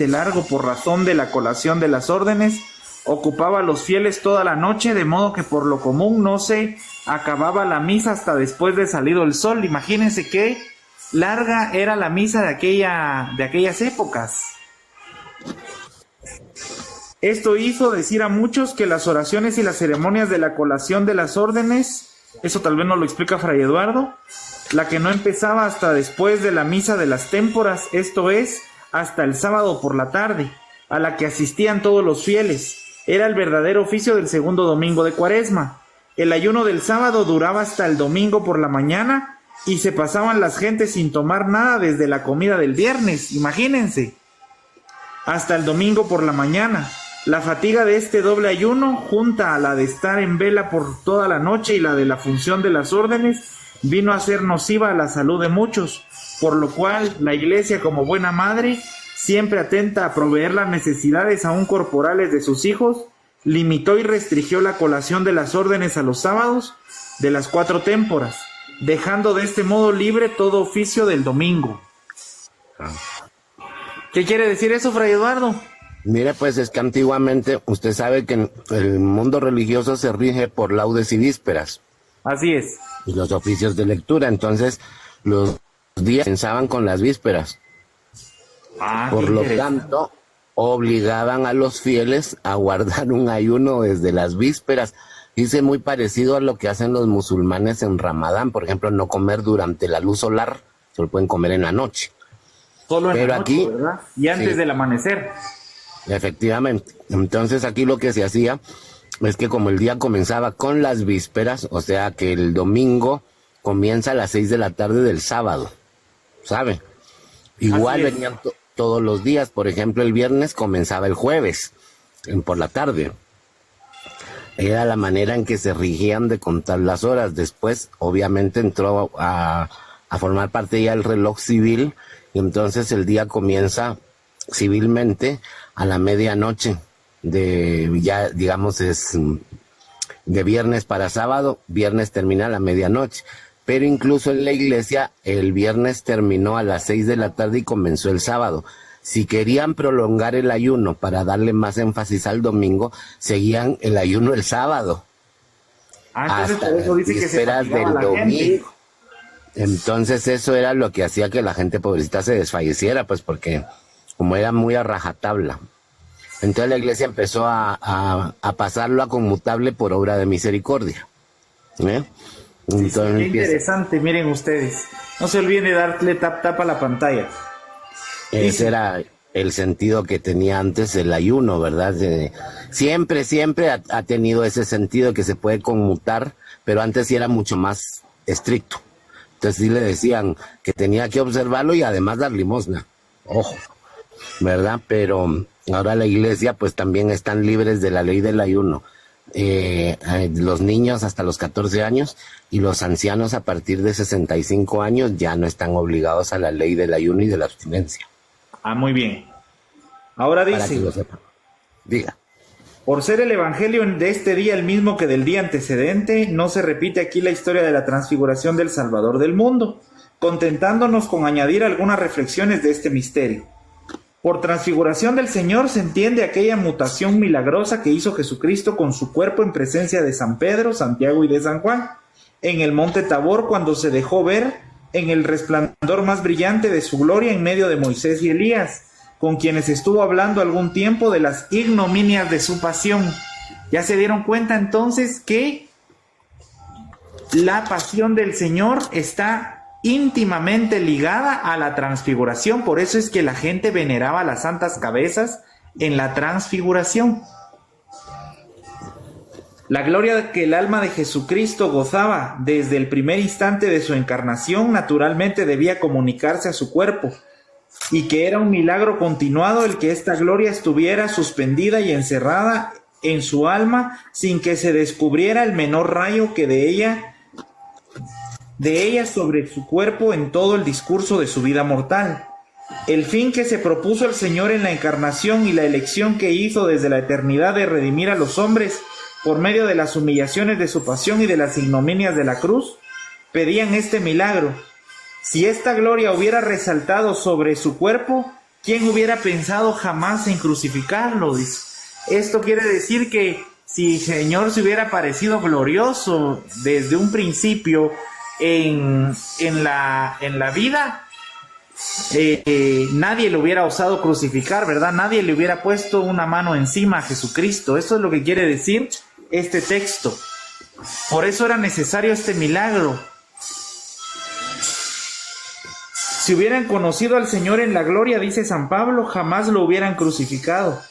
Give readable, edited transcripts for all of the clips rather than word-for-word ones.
largo por razón de la colación de las órdenes, ocupaba a los fieles toda la noche, de modo que por lo común no se acababa la misa hasta después de salido el sol. Imagínense qué larga era la misa de aquellas épocas. Esto hizo decir a muchos que las oraciones y las ceremonias de la colación de las órdenes, eso tal vez no lo explica Fray Eduardo, la que no empezaba hasta después de la misa de las témporas, esto es, hasta el sábado por la tarde, a la que asistían todos los fieles, era el verdadero oficio del segundo domingo de Cuaresma. El ayuno del sábado duraba hasta el domingo por la mañana y se pasaban las gentes sin tomar nada desde la comida del viernes, imagínense, hasta el domingo por la mañana. La fatiga de este doble ayuno, junta a la de estar en vela por toda la noche y la de la función de las órdenes, vino a ser nociva a la salud de muchos, por lo cual la Iglesia, como buena madre, siempre atenta a proveer las necesidades aún corporales de sus hijos, limitó y restringió la colación de las órdenes a los sábados de las 4 témporas, dejando de este modo libre todo oficio del domingo. ¿Qué quiere decir eso, Fray Eduardo? Mire, pues es que antiguamente usted sabe que el mundo religioso se rige por laudes y vísperas. Así es. Y los oficios de lectura, entonces los días pensaban con las vísperas. Por lo tanto, obligaban a los fieles a guardar un ayuno desde las vísperas. Dice muy parecido a lo que hacen los musulmanes en Ramadán, por ejemplo, no comer durante la luz solar, se lo pueden comer en la noche. Solo en Pero la noche, aquí, ¿verdad? Y antes del amanecer. Efectivamente. Entonces aquí lo que se hacía es que como el día comenzaba con las vísperas, o sea que el domingo comienza a las 6 de la tarde del sábado, ¿sabe? Igual venían todos los días, por ejemplo el viernes comenzaba el jueves, por la tarde. Era la manera en que se rigían de contar las horas. Después obviamente entró a formar parte ya el reloj civil, y entonces el día comienza civilmente a la medianoche, ya digamos es de viernes para sábado, viernes termina a la medianoche, pero incluso en la iglesia el viernes terminó a las 6 de la tarde y comenzó el sábado. Si querían prolongar el ayuno para darle más énfasis al domingo, seguían el ayuno el sábado. Entonces hasta por eso dice que se vísperas fatigaba del la domingo. gente. Entonces eso era lo que hacía que la gente pobrecita se desfalleciera, pues porque como era muy a rajatabla. Entonces la iglesia empezó a pasarlo a conmutable por obra de misericordia. Entonces qué interesante, miren ustedes. No se olviden de darle tap a la pantalla. Ese era el sentido que tenía antes el ayuno, ¿verdad? Siempre ha tenido ese sentido que se puede conmutar, pero antes sí era mucho más estricto. Entonces sí le decían que tenía que observarlo y además dar limosna. Ojo, ¿verdad? Pero ahora la iglesia pues también están libres de la ley del ayuno. Los niños hasta los 14 años y los ancianos a partir de 65 años ya no están obligados a la ley del ayuno y de la abstinencia. Muy bien. Ahora dice, para que lo sepan. Diga. Por ser el evangelio de este día el mismo que del día antecedente, no se repite aquí la historia de la transfiguración del Salvador del mundo, contentándonos con añadir algunas reflexiones de este misterio. Por transfiguración del Señor se entiende aquella mutación milagrosa que hizo Jesucristo con su cuerpo en presencia de San Pedro, Santiago y de San Juan, en el monte Tabor, cuando se dejó ver en el resplandor más brillante de su gloria en medio de Moisés y Elías, con quienes estuvo hablando algún tiempo de las ignominias de su pasión. Ya se dieron cuenta entonces que la pasión del Señor está íntimamente ligada a la transfiguración. Por eso es que la gente veneraba las santas cabezas en la transfiguración. La gloria que el alma de Jesucristo gozaba desde el primer instante de su encarnación naturalmente debía comunicarse a su cuerpo, y que era un milagro continuado el que esta gloria estuviera suspendida y encerrada en su alma sin que se descubriera el menor rayo que de ella sobre su cuerpo en todo el discurso de su vida mortal. El fin que se propuso el Señor en la encarnación y la elección que hizo desde la eternidad de redimir a los hombres por medio de las humillaciones de su pasión y de las ignominias de la cruz, pedían este milagro. Si esta gloria hubiera resaltado sobre su cuerpo, ¿quién hubiera pensado jamás en crucificarlo? Dice. Esto quiere decir que si el Señor se hubiera parecido glorioso desde un principio en la vida, nadie le hubiera osado crucificar, ¿verdad? Nadie le hubiera puesto una mano encima a Jesucristo. Eso es lo que quiere decir este texto. Por eso era necesario este milagro. Si hubieran conocido al Señor en la gloria, dice San Pablo, jamás lo hubieran crucificado.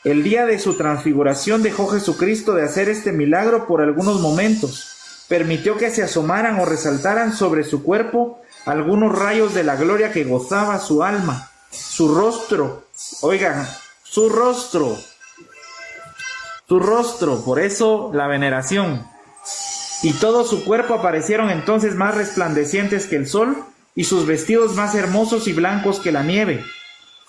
El día de su transfiguración dejó Jesucristo de hacer este milagro por algunos momentos. Permitió que se asomaran o resaltaran sobre su cuerpo algunos rayos de la gloria que gozaba su alma, su rostro. Oigan, su rostro, por eso la veneración. Y todo su cuerpo aparecieron entonces más resplandecientes que el sol, y sus vestidos más hermosos y blancos que la nieve.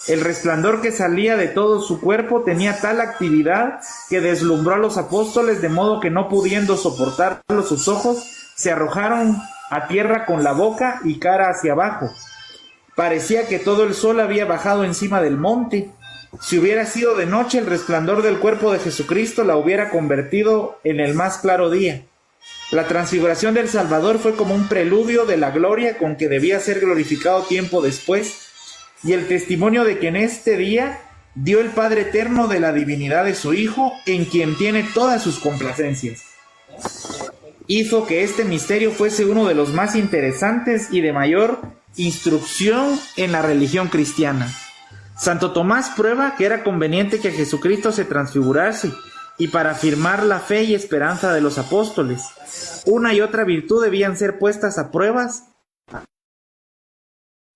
El resplandor que salía de todo su cuerpo tenía tal actividad que deslumbró a los apóstoles, de modo que, no pudiendo soportarlo sus ojos, se arrojaron a tierra con la boca y cara hacia abajo. Parecía que todo el sol había bajado encima del monte. Si hubiera sido de noche, el resplandor del cuerpo de Jesucristo la hubiera convertido en el más claro día. La transfiguración del Salvador fue como un preludio de la gloria con que debía ser glorificado tiempo después, y el testimonio de que en este día dio el Padre Eterno de la divinidad de su Hijo, en quien tiene todas sus complacencias. Hizo que este misterio fuese uno de los más interesantes y de mayor instrucción en la religión cristiana. Santo Tomás prueba que era conveniente que Jesucristo se transfigurase, y para afirmar la fe y esperanza de los apóstoles, una y otra virtud debían ser puestas a pruebas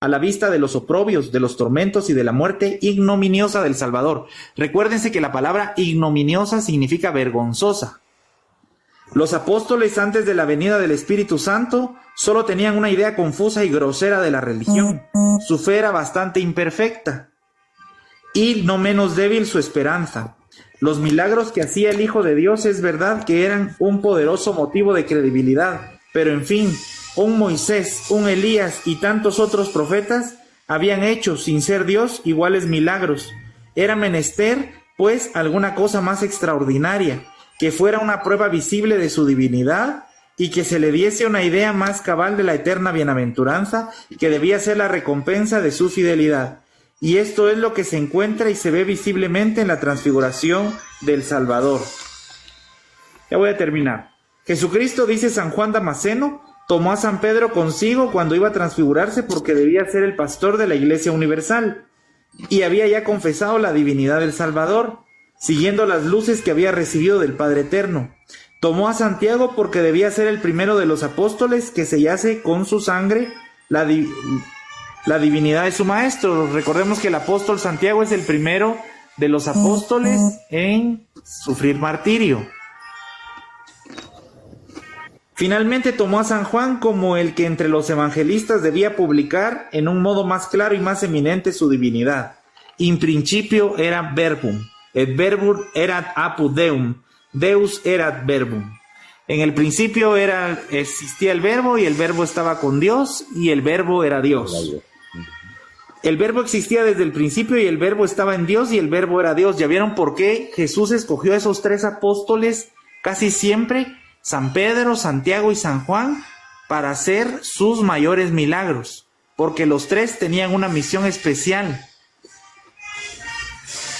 a la vista de los oprobios, de los tormentos y de la muerte ignominiosa del Salvador. Recuérdense que la palabra ignominiosa significa vergonzosa. Los apóstoles, antes de la venida del Espíritu Santo, solo tenían una idea confusa y grosera de la religión. Su fe era bastante imperfecta y no menos débil su esperanza. Los milagros que hacía el Hijo de Dios es verdad que eran un poderoso motivo de credibilidad, pero en fin, un Moisés, un Elías y tantos otros profetas habían hecho, sin ser Dios, iguales milagros. Era menester, pues, alguna cosa más extraordinaria, que fuera una prueba visible de su divinidad y que se le diese una idea más cabal de la eterna bienaventuranza, que debía ser la recompensa de su fidelidad. Y esto es lo que se encuentra y se ve visiblemente en la transfiguración del Salvador. Ya voy a terminar. Jesucristo, dice San Juan Damasceno, tomó a San Pedro consigo cuando iba a transfigurarse porque debía ser el pastor de la Iglesia Universal y había ya confesado la divinidad del Salvador, siguiendo las luces que había recibido del Padre Eterno. Tomó a Santiago porque debía ser el primero de los apóstoles que sellase con su sangre la divinidad de su maestro. Recordemos que el apóstol Santiago es el primero de los apóstoles en sufrir martirio. Finalmente tomó a San Juan como el que entre los evangelistas debía publicar en un modo más claro y más eminente su divinidad. In principio erat verbum, et verbum erat apud Deum, Deus erat verbum. En el principio existía el verbo y el verbo estaba con Dios y el verbo era Dios. El verbo existía desde el principio y el verbo estaba en Dios y el verbo era Dios. ¿Ya vieron por qué Jesús escogió a esos tres apóstoles casi siempre, San Pedro, Santiago y San Juan, para hacer sus mayores milagros? Porque los tres tenían una misión especial.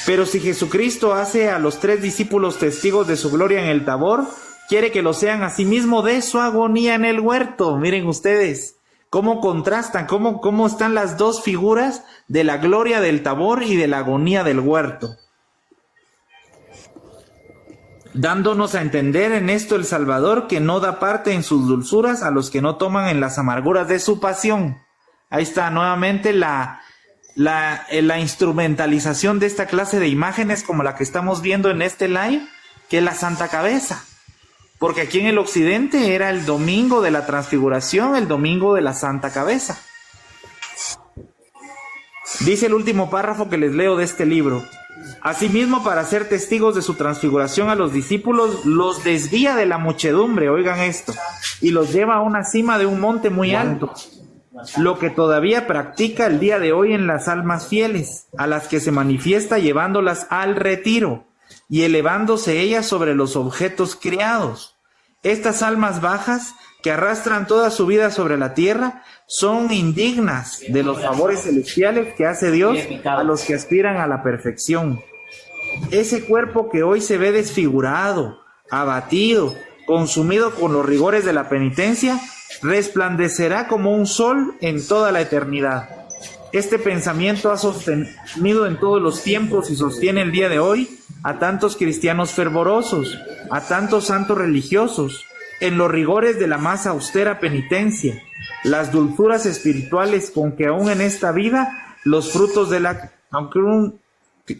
Pero si Jesucristo hace a los tres discípulos testigos de su gloria en el Tabor, quiere que lo sean asimismo de su agonía en el huerto. Miren ustedes cómo contrastan, cómo están las dos figuras de la gloria del Tabor y de la agonía del huerto. Dándonos a entender en esto el Salvador que no da parte en sus dulzuras a los que no toman en las amarguras de su pasión. Ahí está nuevamente la instrumentalización de esta clase de imágenes como la que estamos viendo en este live, que es la Santa Cabeza. Porque aquí en el occidente era el domingo de la transfiguración, el domingo de la Santa Cabeza. Dice el último párrafo que les leo de este libro. Asimismo, para ser testigos de su transfiguración a los discípulos, los desvía de la muchedumbre, oigan esto, y los lleva a una cima de un monte muy alto. lo que todavía practica el día de hoy en las almas fieles, a las que se manifiesta llevándolas al retiro y elevándose ellas sobre los objetos creados. Estas almas bajas, que arrastran toda su vida sobre la tierra, son indignas de los favores celestiales que hace Dios a los que aspiran a la perfección. Ese cuerpo que hoy se ve desfigurado, abatido, consumido con los rigores de la penitencia, resplandecerá como un sol en toda la eternidad. Este pensamiento ha sostenido en todos los tiempos y sostiene el día de hoy a tantos cristianos fervorosos, a tantos santos religiosos, en los rigores de la más austera penitencia, las dulzuras espirituales con que aún en esta vida los frutos de la,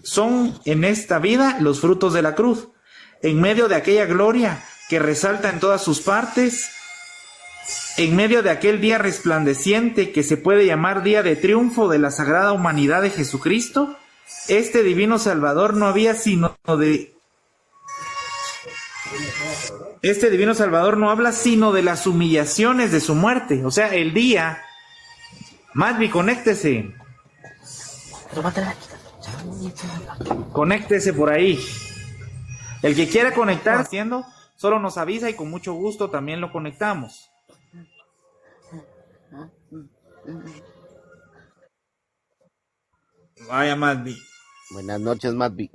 son en esta vida los frutos de la cruz, en medio de aquella gloria que resalta en todas sus partes, en medio de aquel día resplandeciente que se puede llamar día de triunfo de la sagrada humanidad de Jesucristo, este divino Salvador no habla sino de las humillaciones de su muerte. O sea, el día, Madvi, conéctese por ahí. El que quiera conectar haciendo, solo nos avisa y con mucho gusto también lo conectamos. Vaya, Madvi. Buenas noches, Madvi.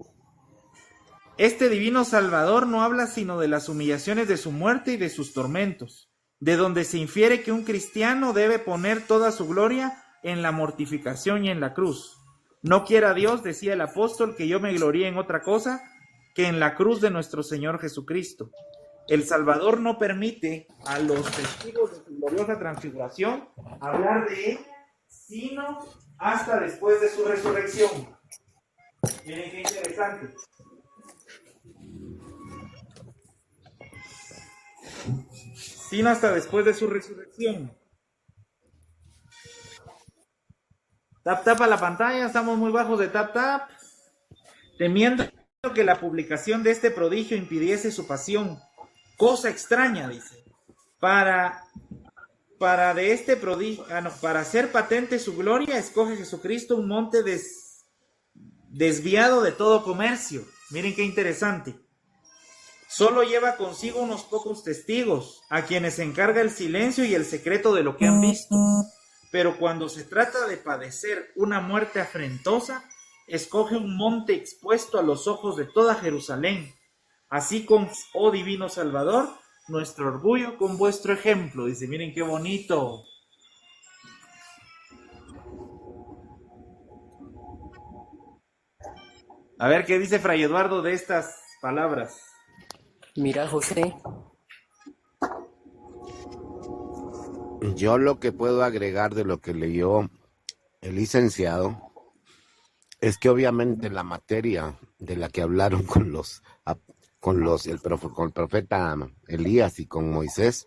Este divino Salvador no habla sino de las humillaciones de su muerte y de sus tormentos, de donde se infiere que un cristiano debe poner toda su gloria en la mortificación y en la cruz. No quiera Dios, decía el apóstol, que yo me gloríe en otra cosa que en la cruz de nuestro Señor Jesucristo. El Salvador no permite a los testigos de su gloriosa transfiguración hablar de ella, sino hasta después de su resurrección. Miren qué interesante. Sino hasta después de su resurrección. Tap a la pantalla, estamos muy bajos de tap. Temiendo que la publicación de este prodigio impidiese su pasión. Cosa extraña, dice. Para de este prodigio, para hacer patente su gloria, escoge Jesucristo un monte desviado de todo comercio. Miren qué interesante. Solo lleva consigo unos pocos testigos, a quienes encarga el silencio y el secreto de lo que han visto. Pero cuando se trata de padecer una muerte afrentosa, escoge un monte expuesto a los ojos de toda Jerusalén. Así como, oh divino Salvador, nuestro orgullo con vuestro ejemplo. Dice, miren qué bonito. A ver qué dice Fray Eduardo de estas palabras. Mira, José. Yo lo que puedo agregar de lo que leyó el licenciado es que obviamente la materia de la que hablaron con el profeta Elías y con Moisés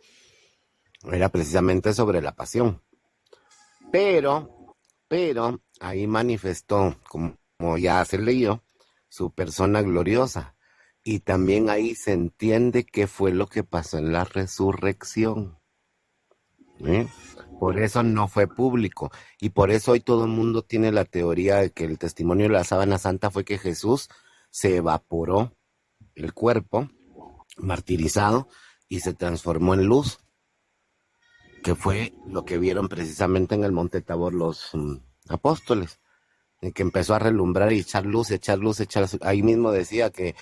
era precisamente sobre la pasión. Pero ahí manifestó, como ya se leyó, su persona gloriosa. Y también ahí se entiende qué fue lo que pasó en la resurrección. Por eso no fue público. Y por eso hoy todo el mundo tiene la teoría de que el testimonio de la sábana santa fue que Jesús se evaporó el cuerpo, martirizado, y se transformó en luz, que fue lo que vieron precisamente en el Monte Tabor los apóstoles, en que empezó a relumbrar y echar luz. Ahí mismo decía que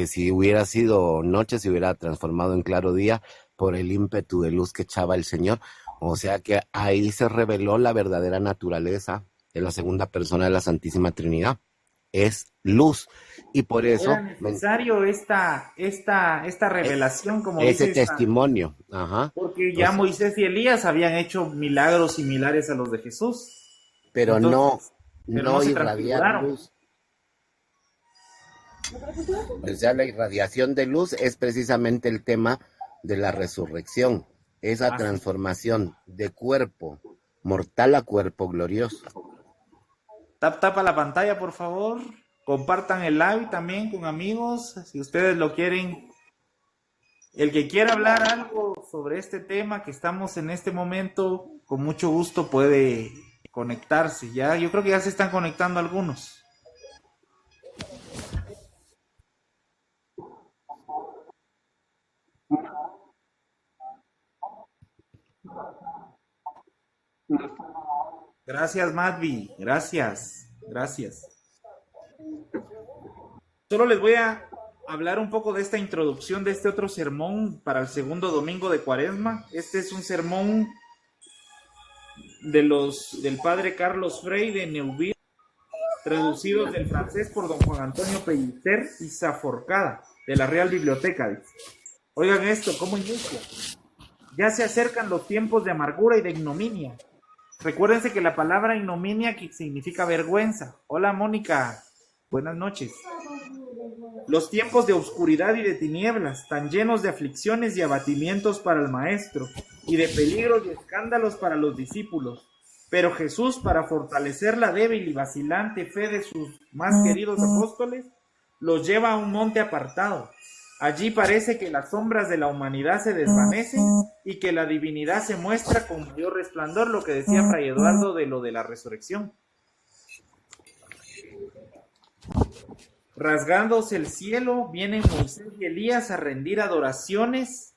si hubiera sido noche se hubiera transformado en claro día por el ímpetu de luz que echaba el Señor. O sea que ahí se reveló la verdadera naturaleza de la segunda persona de la Santísima Trinidad. Es luz. Y por eso era necesario esta revelación, como ese dice testimonio. Ajá. Porque ya Moisés y Elías habían hecho milagros similares a los de Jesús. Pero entonces, no irradiar luz. O sea, la irradiación de luz es precisamente el tema de la resurrección, esa transformación de cuerpo mortal a cuerpo glorioso. Tapa la pantalla, por favor. Compartan el live también con amigos, si ustedes lo quieren El que quiera hablar algo sobre este tema que estamos en este momento, con mucho gusto puede conectarse. Ya, yo creo que ya se están conectando algunos. Gracias, Madvi. Gracias. Solo les voy a hablar un poco de esta introducción de este otro sermón para el segundo domingo de Cuaresma. Este es un sermón del padre Carlos Frei de Neuville, traducido del francés por don Juan Antonio Pellicer y Saforcada, de la Real Biblioteca. Oigan esto, ¿cómo inicia? Ya se acercan los tiempos de amargura y de ignominia. Recuérdense que la palabra ignominia significa vergüenza. Hola, Mónica. Buenas noches. Los tiempos de oscuridad y de tinieblas, tan llenos de aflicciones y abatimientos para el maestro, y de peligros y escándalos para los discípulos. Pero Jesús, para fortalecer la débil y vacilante fe de sus más queridos apóstoles, los lleva a un monte apartado. Allí parece que las sombras de la humanidad se desvanecen y que la divinidad se muestra con mayor resplandor, lo que decía Fray Eduardo de lo de la resurrección. Rasgándose el cielo, vienen Moisés y Elías a rendir adoraciones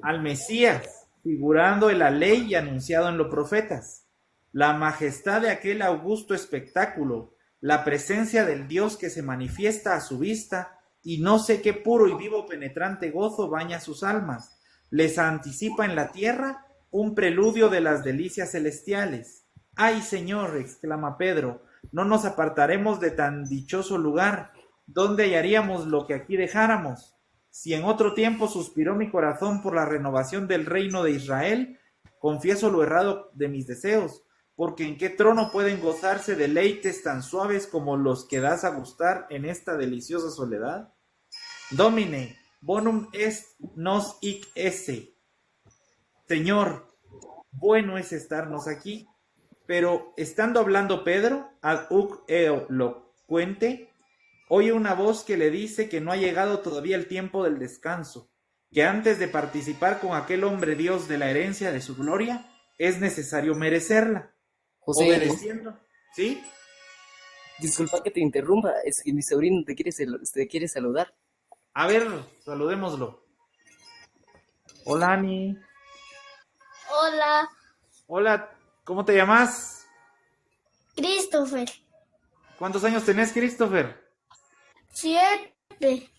al Mesías, figurando en la ley y anunciado en los profetas. La majestad de aquel augusto espectáculo, la presencia del Dios que se manifiesta a su vista, y no sé qué puro y vivo penetrante gozo baña sus almas, les anticipa en la tierra un preludio de las delicias celestiales. ¡Ay, Señor!, exclama Pedro, no nos apartaremos de tan dichoso lugar, ¿dónde hallaríamos lo que aquí dejáramos? Si en otro tiempo suspiró mi corazón por la renovación del reino de Israel, confieso lo errado de mis deseos, porque en qué trono pueden gozarse deleites tan suaves como los que das a gustar en esta deliciosa soledad. Domine, bonum est nos hic esse. Señor, bueno es estarnos aquí. Pero estando hablando Pedro, ad hoc eloquente, oye una voz que le dice que no ha llegado todavía el tiempo del descanso, que antes de participar con aquel hombre Dios de la herencia de su gloria, es necesario merecerla. José, obedeciendo. ¿Sí? disculpa que te interrumpa, es que mi sobrino te quiere saludar. A ver, saludémoslo. Hola, Ani. Hola, Hola, ¿cómo te llamas? Christopher. ¿Cuántos años tenés, Christopher? 7.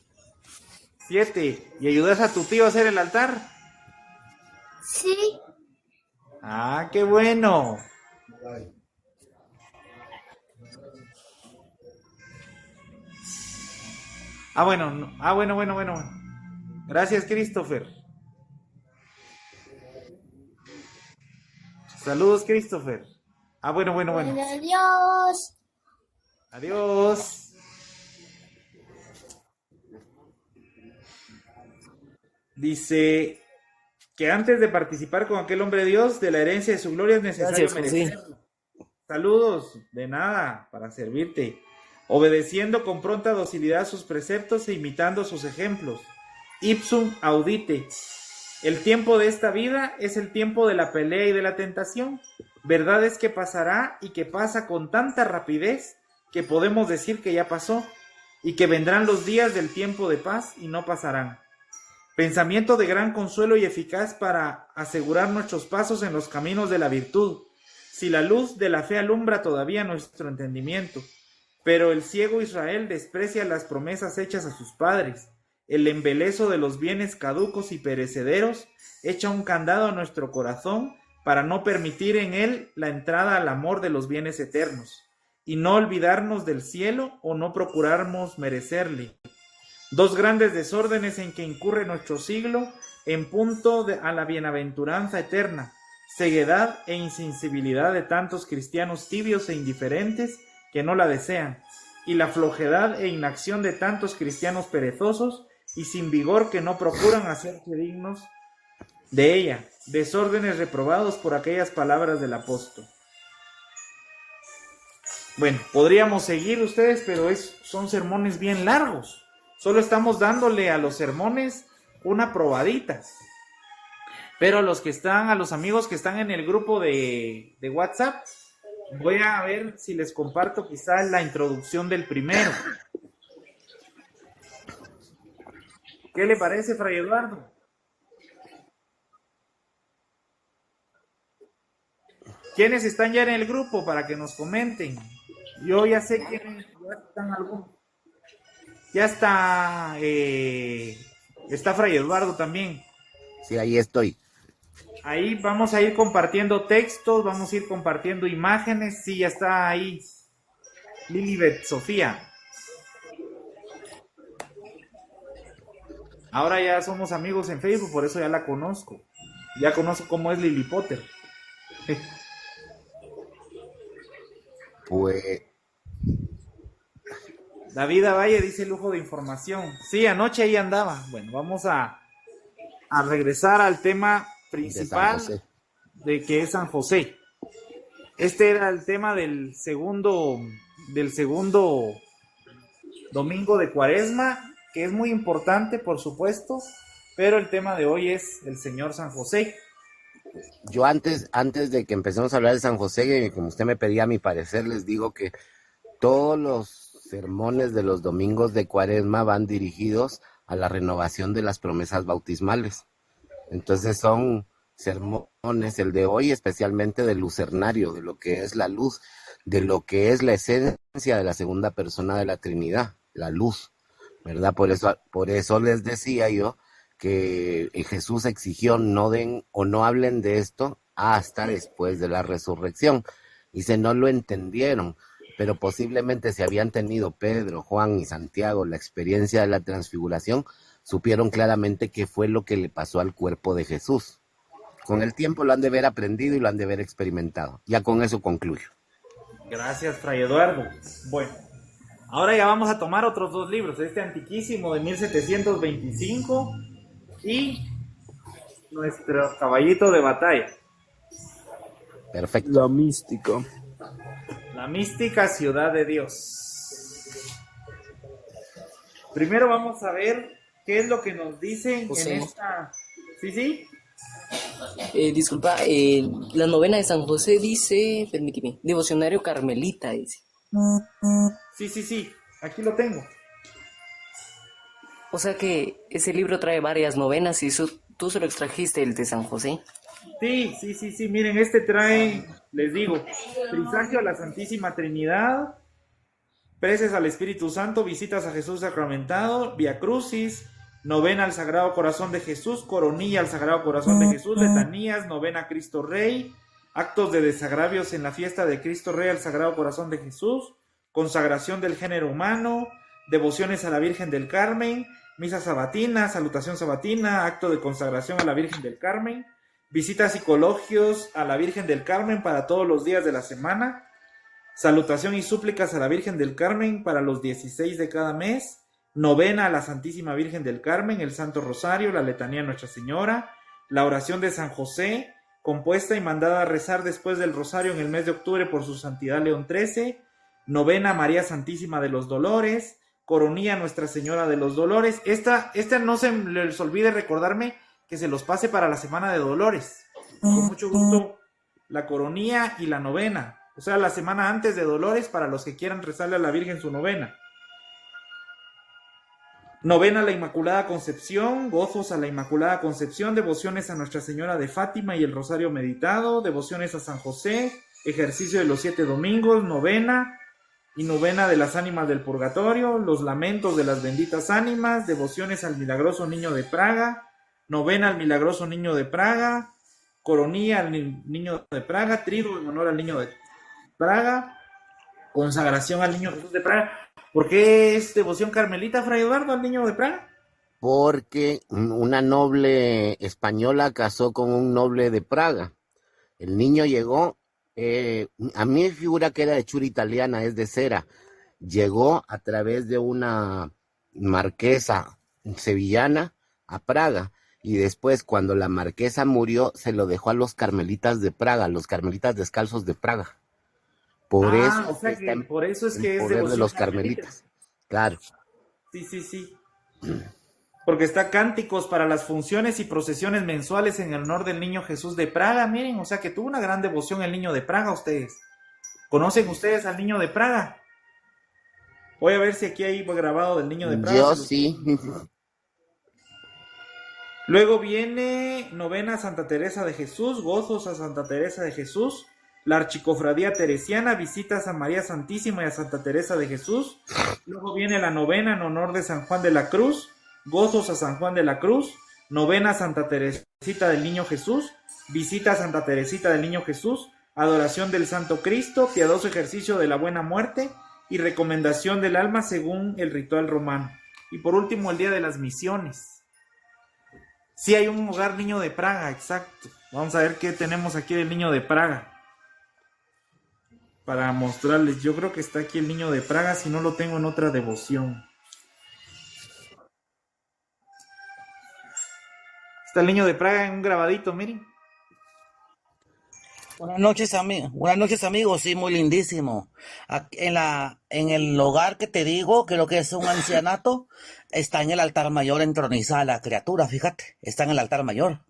7. ¿Y ayudas a tu tío a hacer el altar? Sí, Ah, qué bueno. Bueno. Gracias, Christopher. Saludos, Christopher. Bueno. adiós. Adiós. Dice que antes de participar con aquel hombre de Dios de la herencia de su gloria es necesario Gracias, José. merecerlo. Saludos, de nada, para servirte. Obedeciendo con pronta docilidad sus preceptos e imitando sus ejemplos. Ipsum audite. El tiempo de esta vida es el tiempo de la pelea y de la tentación. Verdad es que pasará y que pasa con tanta rapidez que podemos decir que ya pasó y que vendrán los días del tiempo de paz y no pasarán. Pensamiento de gran consuelo y eficaz para asegurar nuestros pasos en los caminos de la virtud. Si la luz de la fe alumbra todavía nuestro entendimiento, pero el ciego Israel desprecia las promesas hechas a sus padres. El embelezo de los bienes caducos y perecederos echa un candado a nuestro corazón para no permitir en él la entrada al amor de los bienes eternos, y no olvidarnos del cielo o no procurarnos merecerle. Dos grandes desórdenes en que incurre nuestro siglo en punto a la bienaventuranza eterna, ceguedad e insensibilidad de tantos cristianos tibios e indiferentes que no la desean, y la flojedad e inacción de tantos cristianos perezosos y sin vigor que no procuran hacerse dignos de ella, desórdenes reprobados por aquellas palabras del apóstol. Bueno, podríamos seguir ustedes, pero son sermones bien largos. Solo estamos dándole a los sermones una probadita. Pero a los amigos que están en el grupo de WhatsApp, voy a ver si les comparto quizá la introducción del primero. ¿Qué le parece, Fray Eduardo? ¿Quiénes están ya en el grupo para que nos comenten? Yo ya sé quiénes ya están algunos. Ya está Fray Eduardo también. Sí, ahí estoy. Ahí vamos a ir compartiendo textos, vamos a ir compartiendo imágenes. Sí, ya está ahí Lilibet Sofía. Ahora ya somos amigos en Facebook, por eso ya la conozco. Ya conozco cómo es Lili Potter. Pues David Valle dice lujo de información. Sí, anoche ahí andaba. Bueno, vamos a regresar al tema principal de que es San José. Este era el tema del segundo domingo de Cuaresma, que es muy importante, por supuesto, pero el tema de hoy es el Señor San José. yo antes de que empecemos a hablar de San José, como usted me pedía mi parecer, les digo que todos los sermones de los domingos de Cuaresma van dirigidos a la renovación de las promesas bautismales. Entonces son sermones, el de hoy especialmente del lucernario, de lo que es la luz, de lo que es la esencia de la segunda persona de la Trinidad, la luz, ¿verdad? Por eso les decía yo que Jesús exigió no den o no hablen de esto hasta después de la resurrección. Dice, no lo entendieron, pero posiblemente si habían tenido Pedro, Juan y Santiago la experiencia de la transfiguración, supieron claramente qué fue lo que le pasó al cuerpo de Jesús. Con el tiempo lo han de haber aprendido y lo han de haber experimentado. Ya con eso concluyo. Gracias, Fray Eduardo. Bueno, ahora ya vamos a tomar otros dos libros, este antiquísimo de 1725 y nuestro caballito de batalla. Perfecto. La mística. La mística ciudad de Dios. Primero vamos a ver qué es lo que nos dicen José. en esta... ¿Sí? Disculpa, la novena de San José dice, permíteme, devocionario carmelita, dice. Sí, aquí lo tengo. O sea que ese libro trae varias novenas y tú se lo extrajiste, el de San José. Sí, miren, este trae, les digo, presagio a la Santísima Trinidad, preces al Espíritu Santo, visitas a Jesús sacramentado, Via Crucis, novena al Sagrado Corazón de Jesús, coronilla al Sagrado Corazón de Jesús, letanías, novena a Cristo Rey, actos de desagravios en la fiesta de Cristo Rey al Sagrado Corazón de Jesús, consagración del género humano, devociones a la Virgen del Carmen, misa sabatina, salutación sabatina, acto de consagración a la Virgen del Carmen, visitas y coloquios a la Virgen del Carmen para todos los días de la semana, salutación y súplicas a la Virgen del Carmen para los 16 de cada mes, novena a la Santísima Virgen del Carmen, el Santo Rosario, la letanía a Nuestra Señora, la oración de San José, compuesta y mandada a rezar después del Rosario en el mes de octubre por su Santidad León XIII, novena a María Santísima de los Dolores, coronilla a Nuestra Señora de los Dolores. Esta no se les olvide recordarme que se los pase para la Semana de Dolores. Con mucho gusto, la coronilla y la novena. O sea, la semana antes de Dolores para los que quieran rezarle a la Virgen su novena. Novena a la Inmaculada Concepción, gozos a la Inmaculada Concepción, devociones a Nuestra Señora de Fátima y el Rosario Meditado, devociones a San José, ejercicio de los 7 domingos, novena y novena de las ánimas del purgatorio, los lamentos de las benditas ánimas, devociones al Milagroso Niño de Praga, novena al Milagroso Niño de Praga, coronilla al Niño de Praga, triduo en honor al Niño de Praga, consagración al Niño Jesús de Praga. ¿Por qué es devoción carmelita, Fray Eduardo, al Niño de Praga? Porque una noble española casó con un noble de Praga. El niño llegó, a mí me figura que era de hechura italiana, es de cera. Llegó a través de una marquesa sevillana a Praga. Y después, cuando la marquesa murió, se lo dejó a los carmelitas de Praga, los carmelitas descalzos de Praga. Por eso o sea que por eso es que es poder devoción de los carmelita. carmelitas. Claro. Sí. Porque está cánticos para las funciones y procesiones mensuales en el honor del niño Jesús de Praga. Miren, o sea que tuvo una gran devoción el niño de Praga ustedes. ¿Conocen ustedes al niño de Praga? Voy a ver si aquí hay grabado del niño de Praga. Yo sí. Luego viene novena a Santa Teresa de Jesús, gozos a Santa Teresa de Jesús, la archicofradía teresiana, visitas a María Santísima y a Santa Teresa de Jesús. Luego viene la novena en honor de San Juan de la Cruz, gozos a San Juan de la Cruz, novena a Santa Teresita del Niño Jesús, visita a Santa Teresita del Niño Jesús, adoración del Santo Cristo, piadoso ejercicio de la buena muerte y recomendación del alma según el ritual romano. Y por último, el Día de las Misiones. Sí, hay un hogar niño de Praga, exacto. Vamos a ver qué tenemos aquí del niño de Praga. Para mostrarles, yo creo que está aquí el niño de Praga, si no lo tengo en otra devoción. Está el niño de Praga en un grabadito, miren. Buenas noches, amigos. Sí, muy lindísimo. En el hogar que te digo, creo que es un ancianato, está en el altar mayor entronizada la criatura, fíjate, está en el altar mayor.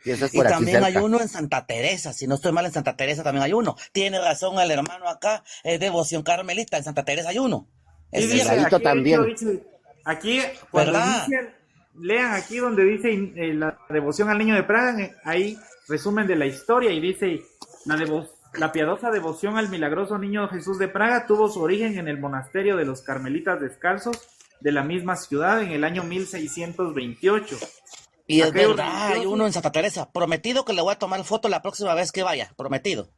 Y eso es Y por aquí también hay cerca. uno en Santa Teresa, si no estoy mal, en Santa Teresa también hay uno. Tiene razón el hermano acá, es devoción carmelita, en Santa Teresa hay uno. Sí, Es El dice, cierto, ladito aquí, de hecho, también. dice, aquí cuando ¿verdad? inician, lean aquí donde dice la devoción al niño de Praga, ahí resumen de la historia y dice, la piadosa devoción al milagroso niño Jesús de Praga tuvo su origen en el monasterio de los Carmelitas Descalzos de la misma ciudad en el año 1628. Y es Aquellos verdad, hay religiosos, uno en Santa Teresa. Prometido que le voy a tomar foto la próxima vez que vaya, prometido.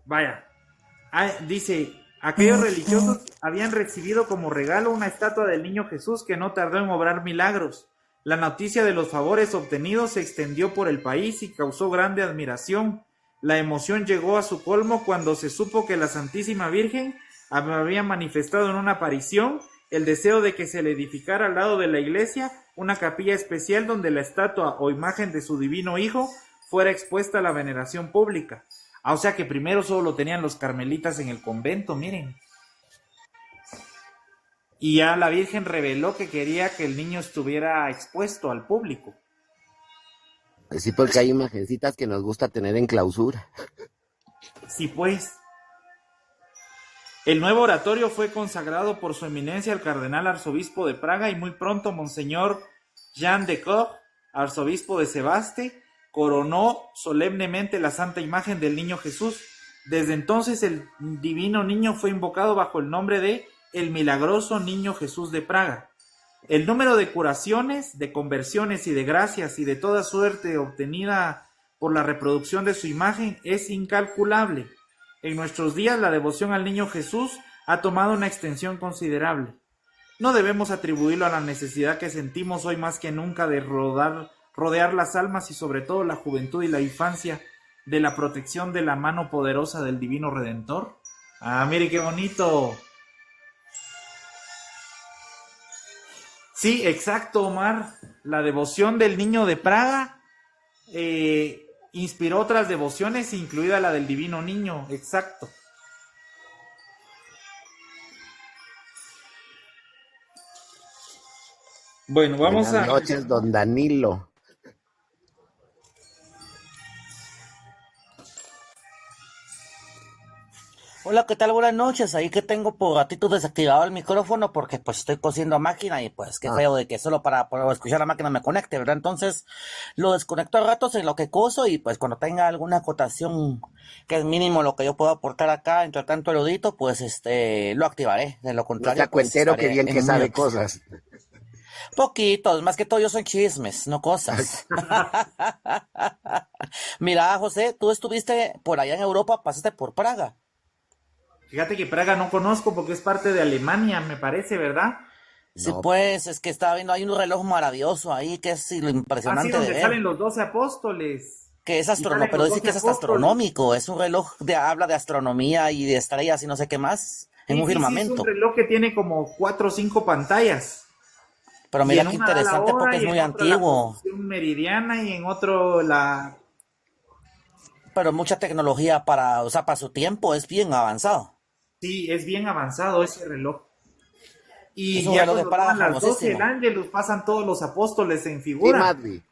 vaya, dice, aquellos religiosos habían recibido como regalo una estatua del niño Jesús que no tardó en obrar milagros. La noticia de los favores obtenidos se extendió por el país y causó grande admiración. La emoción llegó a su colmo cuando se supo que la Santísima Virgen había manifestado en una aparición el deseo de que se le edificara al lado de la iglesia una capilla especial donde la estatua o imagen de su divino Hijo fuera expuesta a la veneración pública. O sea que primero solo lo tenían los carmelitas en el convento, miren. Y ya la Virgen reveló que quería que el niño estuviera expuesto al público. Pues sí, porque hay imagencitas que nos gusta tener en clausura. Sí, pues. El nuevo oratorio fue consagrado por su eminencia el cardenal arzobispo de Praga y muy pronto Monseñor Jean de Koch, arzobispo de Sebaste, coronó solemnemente la santa imagen del niño Jesús. Desde entonces el divino niño fue invocado bajo el nombre de el milagroso niño Jesús de Praga. El número de curaciones, de conversiones y de gracias y de toda suerte obtenida por la reproducción de su imagen es incalculable. En nuestros días la devoción al niño Jesús ha tomado una extensión considerable. No debemos atribuirlo a la necesidad que sentimos hoy más que nunca de rodear las almas y sobre todo la juventud y la infancia de la protección de la mano poderosa del Divino Redentor. Ah, mire qué bonito. Sí, exacto, Omar. La devoción del niño de Praga inspiró otras devociones, incluida la del Divino Niño. Exacto. Bueno, vamos Buenas a... noches, don Danilo. Hola, ¿qué tal? Buenas noches. Ahí que tengo por ratito desactivado el micrófono porque pues estoy cosiendo a máquina y pues qué feo de que solo para escuchar la máquina me conecte, ¿verdad? Entonces lo desconecto a ratos en lo que coso y pues cuando tenga alguna acotación que es mínimo lo que yo puedo aportar acá, entre tanto erudito, pues lo activaré. De lo No contrario, sea pues cuentero que estaré bien que en sabe mute. cosas. Poquitos, más que todo yo soy chismes, no cosas. Mira, José, tú estuviste por allá en Europa, pasaste por Praga. Fíjate que Praga no conozco porque es parte de Alemania, me parece, ¿verdad? Sí, No, pues, es que estaba viendo, hay un reloj maravilloso ahí que es lo Así impresionante de donde ver, salen los 12 apóstoles. que es Y salen astronómico, pero los dice 12 que es hasta apóstoles. astronómico, es un reloj habla de astronomía y de estrellas y no sé qué más, en un Sí, es firmamento. un reloj que tiene como 4 o 5 pantallas. Pero Y mira en qué una da la interesante hora porque es y en muy otro la antiguo, posición meridiana y en otro la... pero mucha tecnología para, o sea, para su tiempo es bien avanzado. Sí, es bien avanzado ese reloj. Y Es un ya reloj de cuando Praga toman las 12 el famosísimo. Ángelus, pasan todos los apóstoles en Sí, figura. Madvi.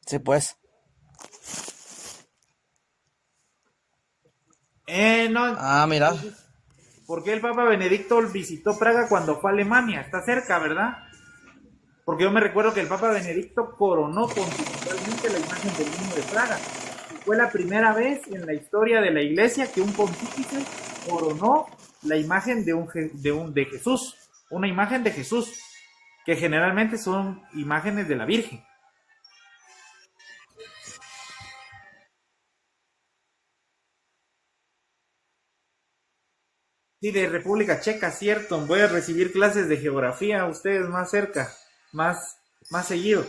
Sí, pues. No, Ah, mira. ¿por qué el Papa Benedicto visitó Praga cuando fue a Alemania? Está cerca, ¿verdad? Porque yo me recuerdo que el Papa Benedicto coronó pontificalmente la imagen del niño de Praga. Fue la primera vez en la historia de la Iglesia que un pontífice coronó la imagen de Jesús, una imagen de Jesús, que generalmente son imágenes de la Virgen. Sí, de República Checa, cierto. Voy a recibir clases de geografía a ustedes más cerca, más seguido.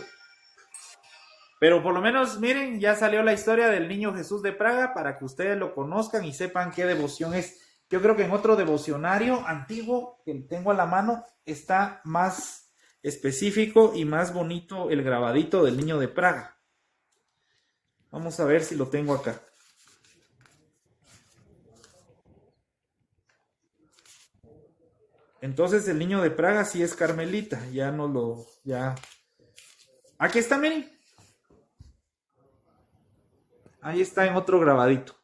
Pero por lo menos, miren, ya salió la historia del niño Jesús de Praga para que ustedes lo conozcan y sepan qué devoción es. Yo creo que en otro devocionario antiguo que tengo a la mano está más específico y más bonito el grabadito del niño de Praga. Vamos a ver si lo tengo acá. Entonces el niño de Praga sí es carmelita, ya. Aquí está, miren. Ahí está en otro grabadito.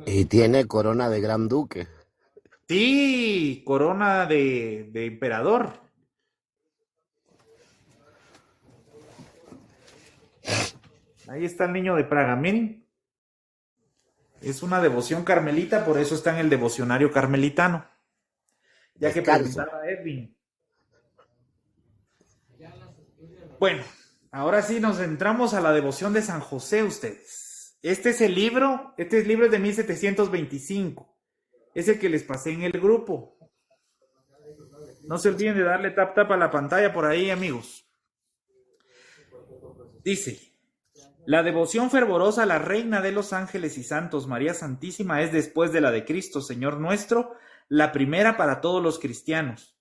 Y tiene corona de gran duque. Sí, corona de emperador. Ahí está el niño de Praga, miren. Es una devoción carmelita, por eso está en el devocionario carmelitano. Ya que Descalzo. preguntaba Edwin. Bueno, ahora sí nos centramos a la devoción de San José, ustedes. Este libro es de 1725. Es el que les pasé en el grupo. No se olviden de darle tap a la pantalla por ahí, amigos. Dice: la devoción fervorosa a la Reina de los Ángeles y Santos, María Santísima, es después de la de Cristo, Señor nuestro, la primera para todos los cristianos,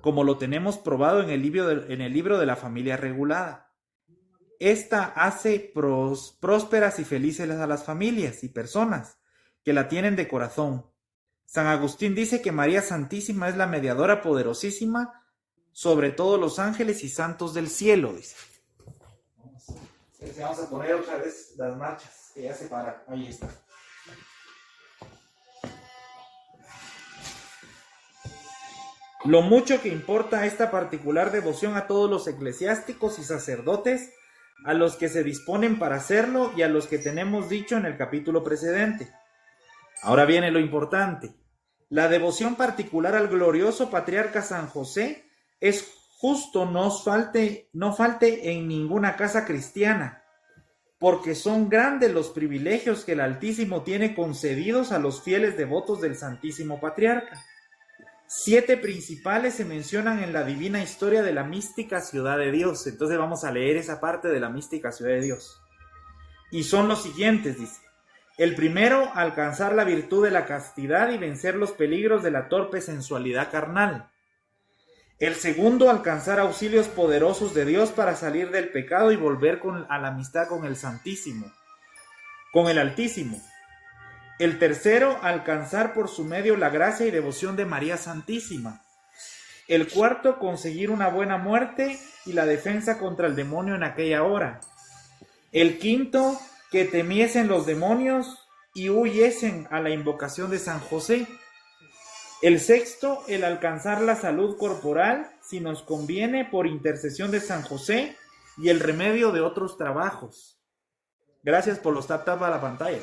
como lo tenemos probado en el libro de la familia regulada. Esta hace prósperas y felices a las familias y personas que la tienen de corazón. San Agustín dice que María Santísima es la mediadora poderosísima sobre todos los ángeles y santos del cielo, dice. Vamos a poner otra vez las marchas, que ya se paran. Ahí está. Lo mucho que importa esta particular devoción a todos los eclesiásticos y sacerdotes, a los que se disponen para hacerlo y a los que tenemos dicho en el capítulo precedente. Ahora viene lo importante. La devoción particular al glorioso patriarca San José es justo no falte en ninguna casa cristiana, porque son grandes los privilegios que el Altísimo tiene concedidos a los fieles devotos del Santísimo Patriarca. 7 principales se mencionan en la divina historia de la mística ciudad de Dios. Entonces vamos a leer esa parte de la mística ciudad de Dios. Y son los siguientes, dice. El primero, alcanzar la virtud de la castidad y vencer los peligros de la torpe sensualidad carnal. El segundo, alcanzar auxilios poderosos de Dios para salir del pecado y volver a la amistad con el Santísimo, con el Altísimo. El tercero, alcanzar por su medio la gracia y devoción de María Santísima. El cuarto, conseguir una buena muerte y la defensa contra el demonio en aquella hora. El quinto, que temiesen los demonios y huyesen a la invocación de San José. El sexto, el alcanzar la salud corporal, si nos conviene, por intercesión de San José y el remedio de otros trabajos. Gracias por los tap a la pantalla.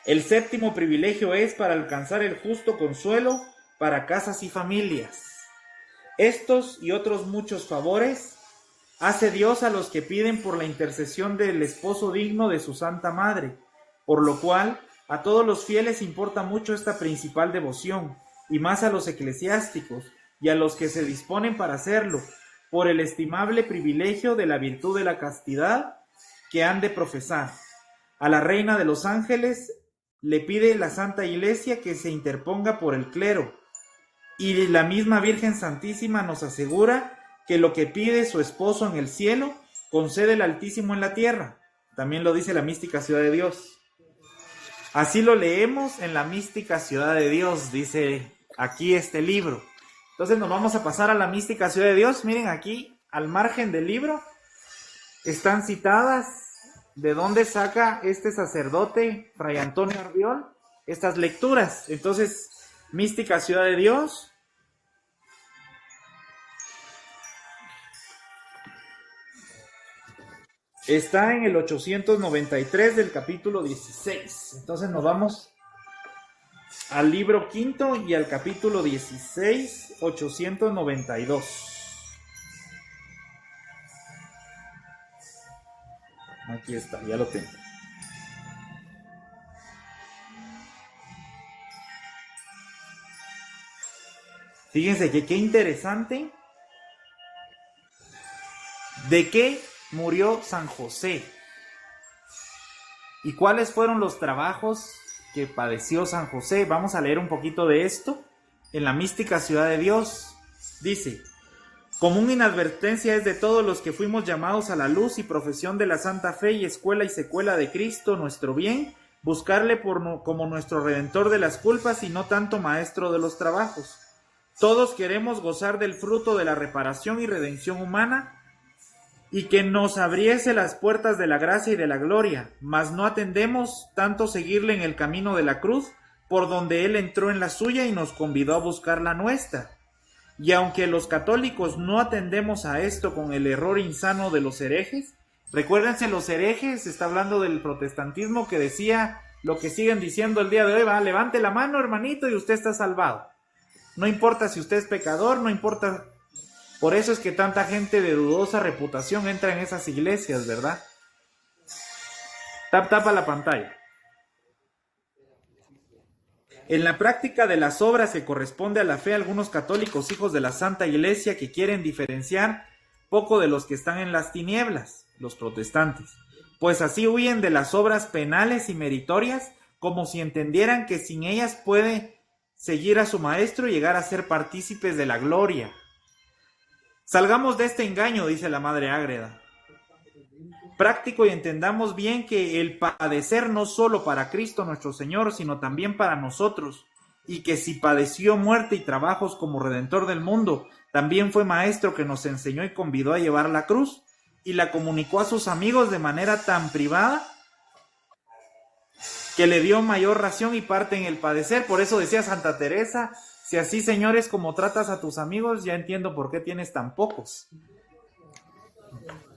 El séptimo privilegio es para alcanzar el justo consuelo para casas y familias. Estos y otros muchos favores hace Dios a los que piden por la intercesión del esposo digno de su Santa Madre, por lo cual a todos los fieles importa mucho esta principal devoción, y más a los eclesiásticos y a los que se disponen para hacerlo, por el estimable privilegio de la virtud de la castidad que han de profesar. A la Reina de los Ángeles le pide la Santa Iglesia que se interponga por el clero, y la misma Virgen Santísima nos asegura que lo que pide su esposo en el cielo, concede el Altísimo en la tierra. También lo dice la mística ciudad de Dios. Así lo leemos en la mística ciudad de Dios, dice aquí este libro. Entonces nos vamos a pasar a la mística ciudad de Dios. Miren aquí, al margen del libro, están citadas de dónde saca este sacerdote, Fray Antonio Arbiol, estas lecturas. Entonces, mística ciudad de Dios. Está en el 893 del capítulo 16. Entonces nos vamos al libro quinto y al capítulo 16, 892. Aquí está, ya lo tengo. Fíjense que qué interesante. ¿De qué murió San José? ¿Y cuáles fueron los trabajos que padeció San José? Vamos a leer un poquito de esto en la mística ciudad de Dios. Dice: común inadvertencia es de todos los que fuimos llamados a la luz y profesión de la santa fe y escuela y secuela de Cristo nuestro bien, buscarle como nuestro redentor de las culpas y no tanto maestro de los trabajos. Todos queremos gozar del fruto de la reparación y redención humana, y que nos abriese las puertas de la gracia y de la gloria, mas no atendemos tanto seguirle en el camino de la cruz, por donde él entró en la suya y nos convidó a buscar la nuestra. Y aunque los católicos no atendemos a esto con el error insano de los herejes, recuérdense, los herejes, está hablando del protestantismo que decía lo que siguen diciendo el día de hoy, va, levante la mano, hermanito, y usted está salvado. No importa si usted es pecador, no importa. Por eso es que tanta gente de dudosa reputación entra en esas iglesias, ¿verdad? Tapa la pantalla. En la práctica de las obras que corresponde a la fe, algunos católicos hijos de la Santa Iglesia que quieren diferenciar poco de los que están en las tinieblas, los protestantes, pues así huyen de las obras penales y meritorias, como si entendieran que sin ellas puede seguir a su maestro y llegar a ser partícipes de la gloria. Salgamos de este engaño, dice la Madre Ágreda. Práctico y entendamos bien que el padecer no solo para Cristo nuestro Señor, sino también para nosotros, y que si padeció muerte y trabajos como Redentor del mundo, también fue Maestro que nos enseñó y convidó a llevar la cruz, y la comunicó a sus amigos de manera tan privada, que le dio mayor ración y parte en el padecer. Por eso decía Santa Teresa: si así, Señor, es como tratas a tus amigos, ya entiendo por qué tienes tan pocos.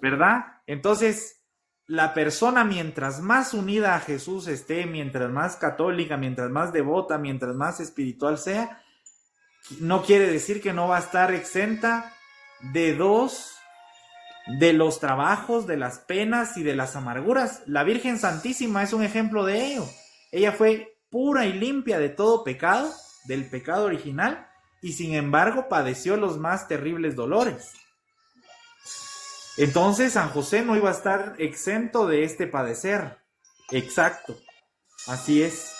¿Verdad? Entonces, la persona mientras más unida a Jesús esté, mientras más católica, mientras más devota, mientras más espiritual sea, no quiere decir que no va a estar exenta de los trabajos, de las penas y de las amarguras. La Virgen Santísima es un ejemplo de ello. Ella fue pura y limpia de todo pecado, del pecado original, y sin embargo padeció los más terribles dolores. Entonces San José no iba a estar exento de este padecer. Exacto, así es.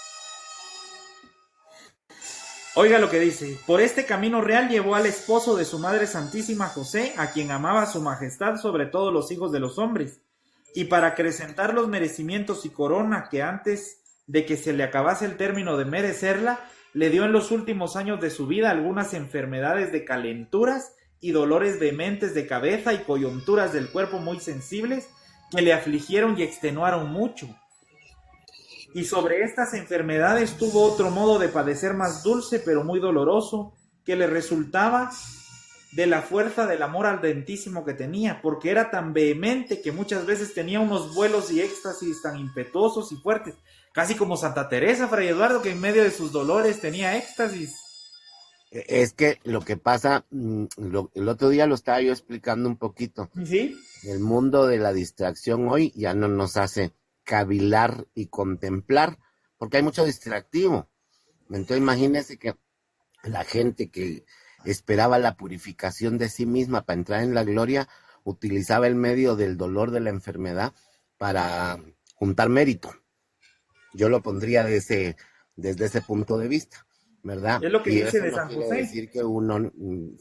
Oiga lo que dice: por este camino real llevó al esposo de su Madre Santísima, José, a quien amaba su majestad sobre todos los hijos de los hombres, y para acrecentar los merecimientos y corona que antes de que se le acabase el término de merecerla, le dio en los últimos años de su vida algunas enfermedades de calenturas y dolores vehementes de cabeza y coyunturas del cuerpo muy sensibles, que le afligieron y extenuaron mucho. Y sobre estas enfermedades tuvo otro modo de padecer más dulce pero muy doloroso, que le resultaba de la fuerza del amor ardentísimo que tenía, porque era tan vehemente que muchas veces tenía unos vuelos y éxtasis tan impetuosos y fuertes, casi como Santa Teresa, Fray Eduardo, que en medio de sus dolores tenía éxtasis. Es que lo que pasa, el otro día lo estaba yo explicando un poquito. ¿Sí? El mundo de la distracción hoy ya no nos hace cavilar y contemplar, porque hay mucho distractivo. Entonces imagínense que la gente que esperaba la purificación de sí misma para entrar en la gloria, utilizaba el medio del dolor de la enfermedad para juntar mérito. Yo lo pondría desde ese punto de vista, ¿verdad? Es lo que y dice eso de no San quiere José. decir que uno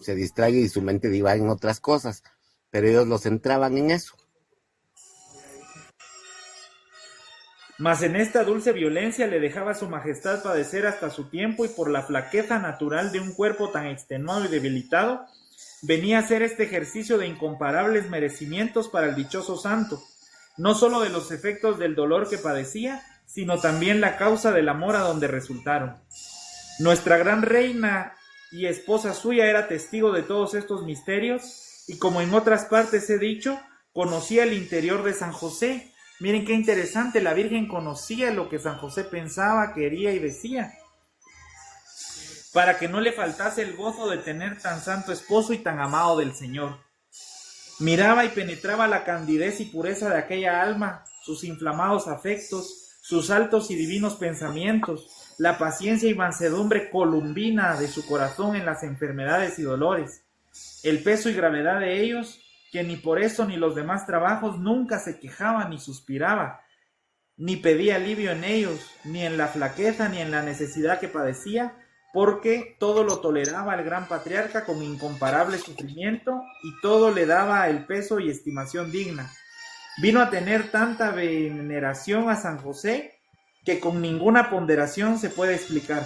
se distraiga y su mente divague en otras cosas, pero ellos los centraban en eso. Mas en esta dulce violencia le dejaba su majestad padecer hasta su tiempo, y por la flaqueza natural de un cuerpo tan extenuado y debilitado, venía a ser este ejercicio de incomparables merecimientos para el dichoso santo, no sólo de los efectos del dolor que padecía, sino también la causa del amor a donde resultaron. Nuestra gran reina y esposa suya era testigo de todos estos misterios, y como en otras partes he dicho, conocía el interior de San José. Miren qué interesante, la Virgen conocía lo que San José pensaba, quería y decía, para que no le faltase el gozo de tener tan santo esposo y tan amado del Señor. Miraba y penetraba la candidez y pureza de aquella alma, sus inflamados afectos, sus altos y divinos pensamientos, la paciencia y mansedumbre columbina de su corazón en las enfermedades y dolores, el peso y gravedad de ellos, que ni por eso ni los demás trabajos nunca se quejaba ni suspiraba, ni pedía alivio en ellos, ni en la flaqueza ni en la necesidad que padecía, porque todo lo toleraba el gran patriarca con incomparable sufrimiento, y todo le daba el peso y estimación digna. Vino a tener tanta veneración a San José que con ninguna ponderación se puede explicar.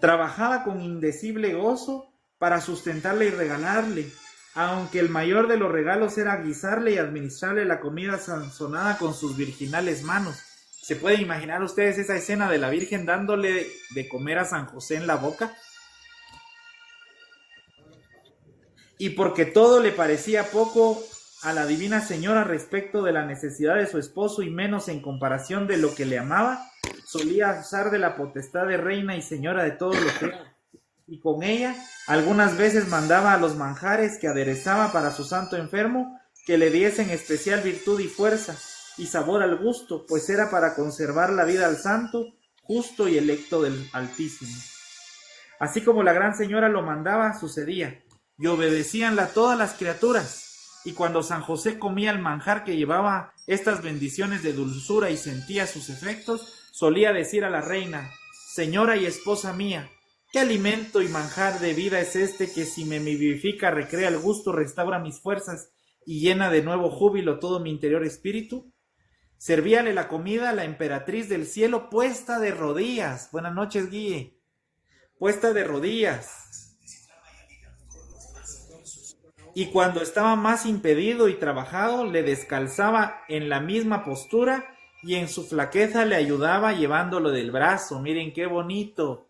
Trabajaba con indecible gozo para sustentarle y regalarle, aunque el mayor de los regalos era guisarle y administrarle la comida sazonada con sus virginales manos. ¿Se pueden imaginar ustedes esa escena de la Virgen dándole de comer a San José en la boca? Y porque todo le parecía poco a la Divina Señora respecto de la necesidad de su esposo y menos en comparación de lo que le amaba, solía usar de la potestad de reina y señora de todo lo que era. Y con ella algunas veces mandaba a los manjares que aderezaba para su santo enfermo que le diesen especial virtud y fuerza y sabor al gusto, pues era para conservar la vida al santo, justo y electo del Altísimo. Así como la gran señora lo mandaba, sucedía, y obedecíanla todas las criaturas, y cuando San José comía el manjar que llevaba estas bendiciones de dulzura y sentía sus efectos, solía decir a la reina: Señora y esposa mía, ¿qué alimento y manjar de vida es este que si me vivifica, recrea el gusto, restaura mis fuerzas y llena de nuevo júbilo todo mi interior espíritu? Servíale la comida la emperatriz del cielo puesta de rodillas. Buenas noches, Guille. Puesta de rodillas. Y cuando estaba más impedido y trabajado, le descalzaba en la misma postura y en su flaqueza le ayudaba llevándolo del brazo. Miren qué bonito.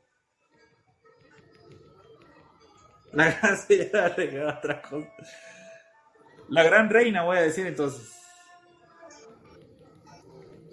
La gran señora regala otra cosa. La gran reina, voy a decir entonces.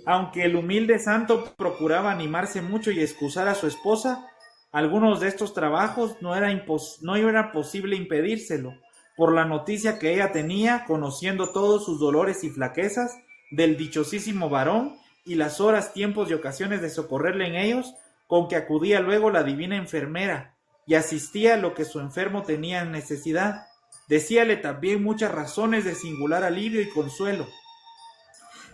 Aunque el humilde santo procuraba animarse mucho y excusar a su esposa, algunos de estos trabajos no era posible impedírselo, por la noticia que ella tenía, conociendo todos sus dolores y flaquezas, del dichosísimo varón, y las horas, tiempos y ocasiones de socorrerle en ellos, con que acudía luego la divina enfermera, y asistía a lo que su enfermo tenía en necesidad. Decíale también muchas razones de singular alivio y consuelo,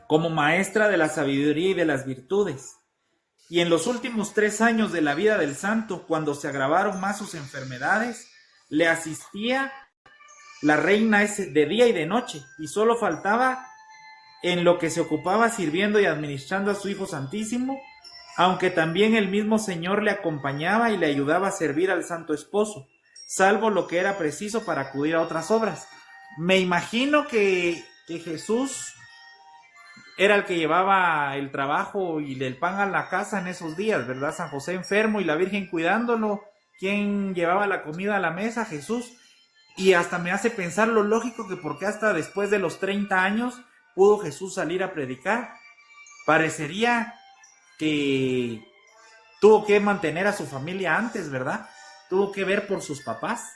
como maestra de la sabiduría y de las virtudes. Y en los últimos 3 años de la vida del santo, cuando se agravaron más sus enfermedades, le asistía la reina de día y de noche, y solo faltaba en lo que se ocupaba sirviendo y administrando a su Hijo Santísimo, aunque también el mismo Señor le acompañaba y le ayudaba a servir al santo esposo, salvo lo que era preciso para acudir a otras obras. Me imagino que Jesús era el que llevaba el trabajo y el pan a la casa en esos días, ¿verdad? San José enfermo y la Virgen cuidándolo. ¿Quién llevaba la comida a la mesa? Jesús. Y hasta me hace pensar lo lógico que por qué hasta después de los 30 años pudo Jesús salir a predicar. Parecería que tuvo que mantener a su familia antes, ¿verdad? Tuvo que ver por sus papás.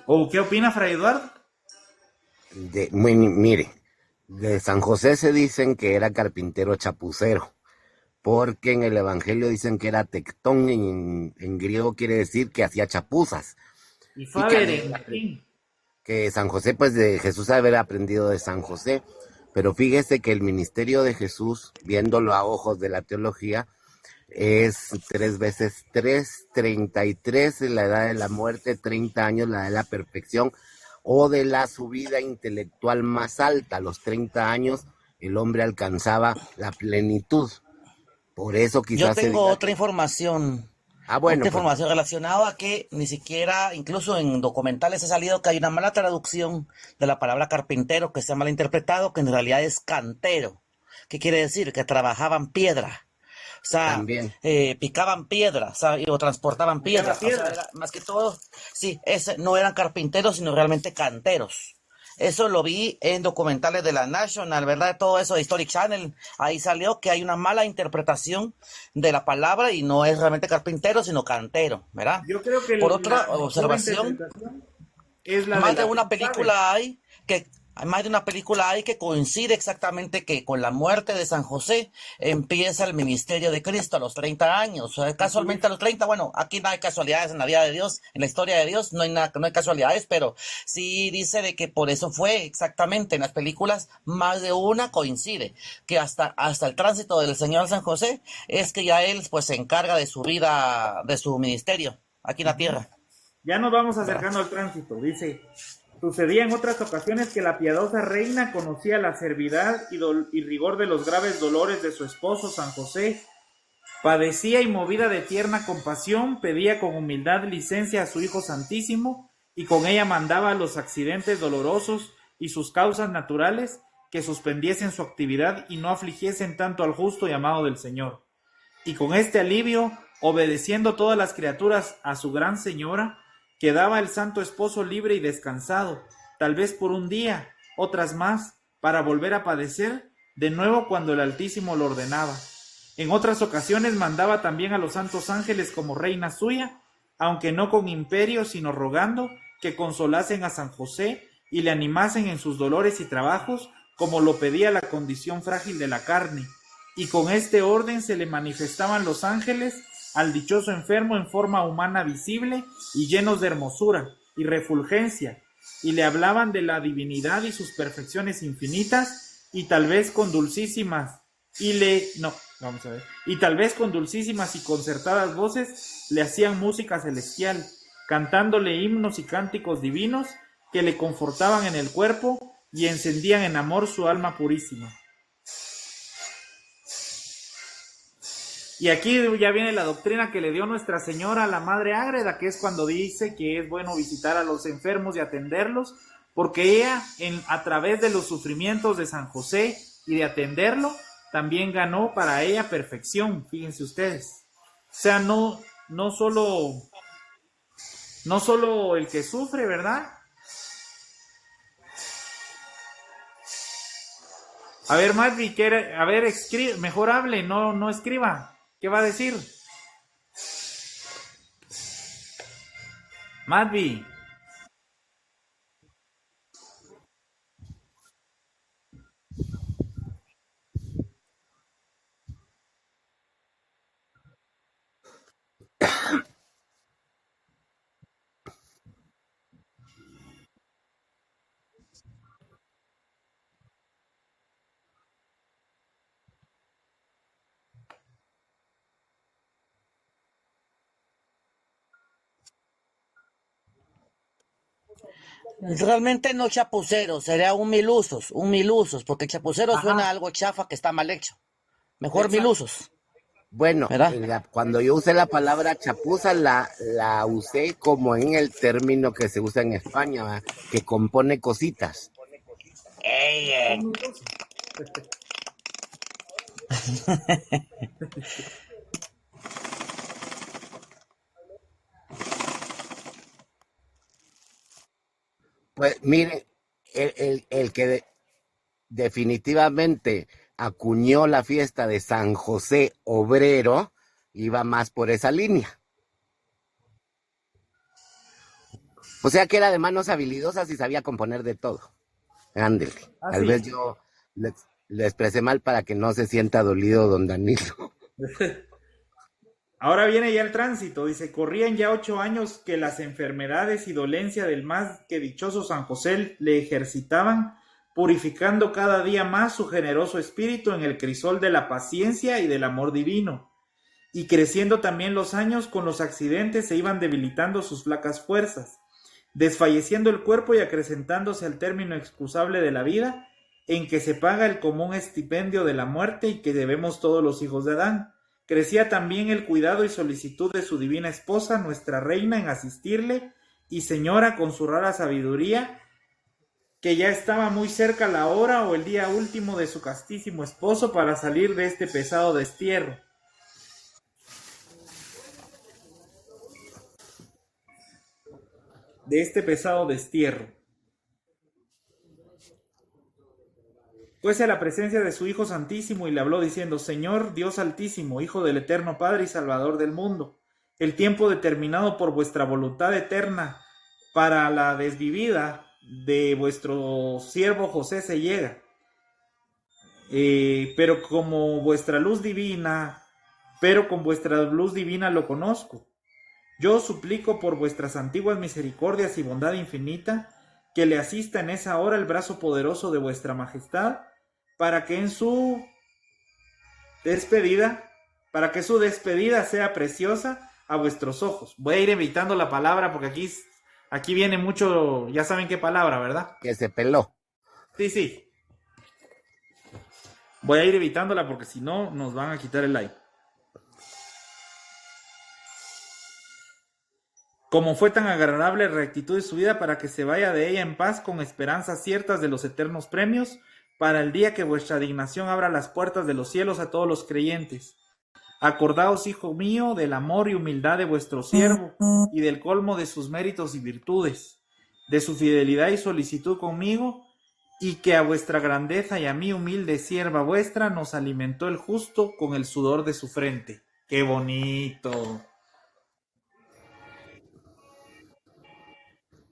¿O qué opina Fray Eduardo? Mire, de San José se dicen que era carpintero chapucero, porque en el Evangelio dicen que era tectón, en griego quiere decir que hacía chapuzas. Y Faber en latín. Que San José, pues de Jesús haber aprendido de San José, pero fíjese que el ministerio de Jesús, viéndolo a ojos de la teología, es 3 veces 3, 33 la edad de la muerte, 30 años la edad de la perfección, o de la subida intelectual más alta. Los 30 años el hombre alcanzaba la plenitud. Por eso Yo quizás se tengo diga otra información. bueno, Otra pues información relacionada a que ni siquiera, incluso en documentales ha salido que hay una mala traducción de la palabra carpintero que se ha malinterpretado, que en realidad es cantero. ¿Qué quiere decir? Que trabajaban piedra. O sea, también. picaban piedra, o sea, o transportaban piedra. la piedra. O sea, más que todo, sí, no eran carpinteros, sino realmente canteros. Eso lo vi en documentales de la National, ¿verdad? Todo eso de History Channel. Ahí salió que hay una mala interpretación de la palabra y no es realmente carpintero, sino cantero, ¿verdad? Yo creo que Por otra la mejor observación, interpretación es la más de la una Biblia, película hay que coincide exactamente que con la muerte de San José empieza el ministerio de Cristo a los 30 años. Casualmente a los 30, bueno, aquí no hay casualidades en la vida de Dios, en la historia de Dios, no hay casualidades, pero sí dice de que por eso fue exactamente en las películas, más de una coincide, que hasta el tránsito del Señor San José es que ya él pues se encarga de su vida, de su ministerio aquí en la tierra. Ya nos vamos acercando al tránsito. Dice, sucedía en otras ocasiones que la piadosa reina conocía la servidad y rigor de los graves dolores de su esposo San José. Padecía y movida de tierna compasión, pedía con humildad licencia a su Hijo Santísimo y con ella mandaba los accidentes dolorosos y sus causas naturales que suspendiesen su actividad y no afligiesen tanto al justo y amado del Señor. Y con este alivio, obedeciendo todas las criaturas a su gran señora, quedaba el santo esposo libre y descansado, tal vez por un día, otras más, para volver a padecer de nuevo cuando el Altísimo lo ordenaba. En otras ocasiones mandaba también a los santos ángeles como reina suya, aunque no con imperio, sino rogando que consolasen a San José y le animasen en sus dolores y trabajos, como lo pedía la condición frágil de la carne. Y con este orden se le manifestaban los ángeles al dichoso enfermo en forma humana visible y llenos de hermosura y refulgencia, y le hablaban de la divinidad y sus perfecciones infinitas, y tal vez con dulcísimas y concertadas voces le hacían música celestial, cantándole himnos y cánticos divinos que le confortaban en el cuerpo y encendían en amor su alma purísima. Y aquí ya viene la doctrina que le dio Nuestra Señora a la Madre Ágreda, que es cuando dice que es bueno visitar a los enfermos y atenderlos, porque ella, a través de los sufrimientos de San José y de atenderlo, también ganó para ella perfección, fíjense ustedes. O sea, no solo el que sufre, ¿verdad? A ver, Madvi, escribe, mejor hable, no escriba. ¿Qué va a decir? Madvi. Realmente no chapucero, sería un milusos, porque chapucero suena a algo chafa que está mal hecho. Mejor Exacto. milusos, Bueno, ¿verdad? cuando yo usé la palabra chapuza, la usé como en el término que se usa en España, ¿va? Que compone cositas. Pues miren, el que definitivamente acuñó la fiesta de San José Obrero iba más por esa línea. O sea que era de manos habilidosas y sabía componer de todo. Ándele. Tal vez yo le expresé mal para que no se sienta dolido don Danilo. Ahora viene ya el tránsito, dice, corrían ya 8 años que las enfermedades y dolencia del más que dichoso San José le ejercitaban, purificando cada día más su generoso espíritu en el crisol de la paciencia y del amor divino. Y creciendo también los años, con los accidentes se iban debilitando sus flacas fuerzas, desfalleciendo el cuerpo y acrecentándose al término excusable de la vida, en que se paga el común estipendio de la muerte y que debemos todos los hijos de Adán. Crecía también el cuidado y solicitud de su divina esposa, nuestra reina, en asistirle, y señora con su rara sabiduría, que ya estaba muy cerca la hora o el día último de su castísimo esposo para salir de este pesado destierro. Fuese a la presencia de su Hijo Santísimo y le habló diciendo: Señor Dios Altísimo, Hijo del Eterno Padre y Salvador del mundo, el tiempo determinado por vuestra voluntad eterna para la desvivida de vuestro siervo José se llega. Pero con vuestra luz divina lo conozco. Yo os suplico por vuestras antiguas misericordias y bondad infinita, que le asista en esa hora el brazo poderoso de vuestra majestad, para que su despedida sea preciosa a vuestros ojos. Voy a ir evitando la palabra porque aquí viene mucho, ya saben qué palabra, ¿verdad? Que se peló. Sí. Voy a ir evitándola porque si no nos van a quitar el like. Como fue tan agradable rectitud de su vida, para que se vaya de ella en paz con esperanzas ciertas de los eternos premios, para el día que vuestra dignación abra las puertas de los cielos a todos los creyentes. Acordaos, hijo mío, del amor y humildad de vuestro siervo, y del colmo de sus méritos y virtudes, de su fidelidad y solicitud conmigo, y que a vuestra grandeza y a mí, humilde sierva vuestra, nos alimentó el justo con el sudor de su frente. ¡Qué bonito!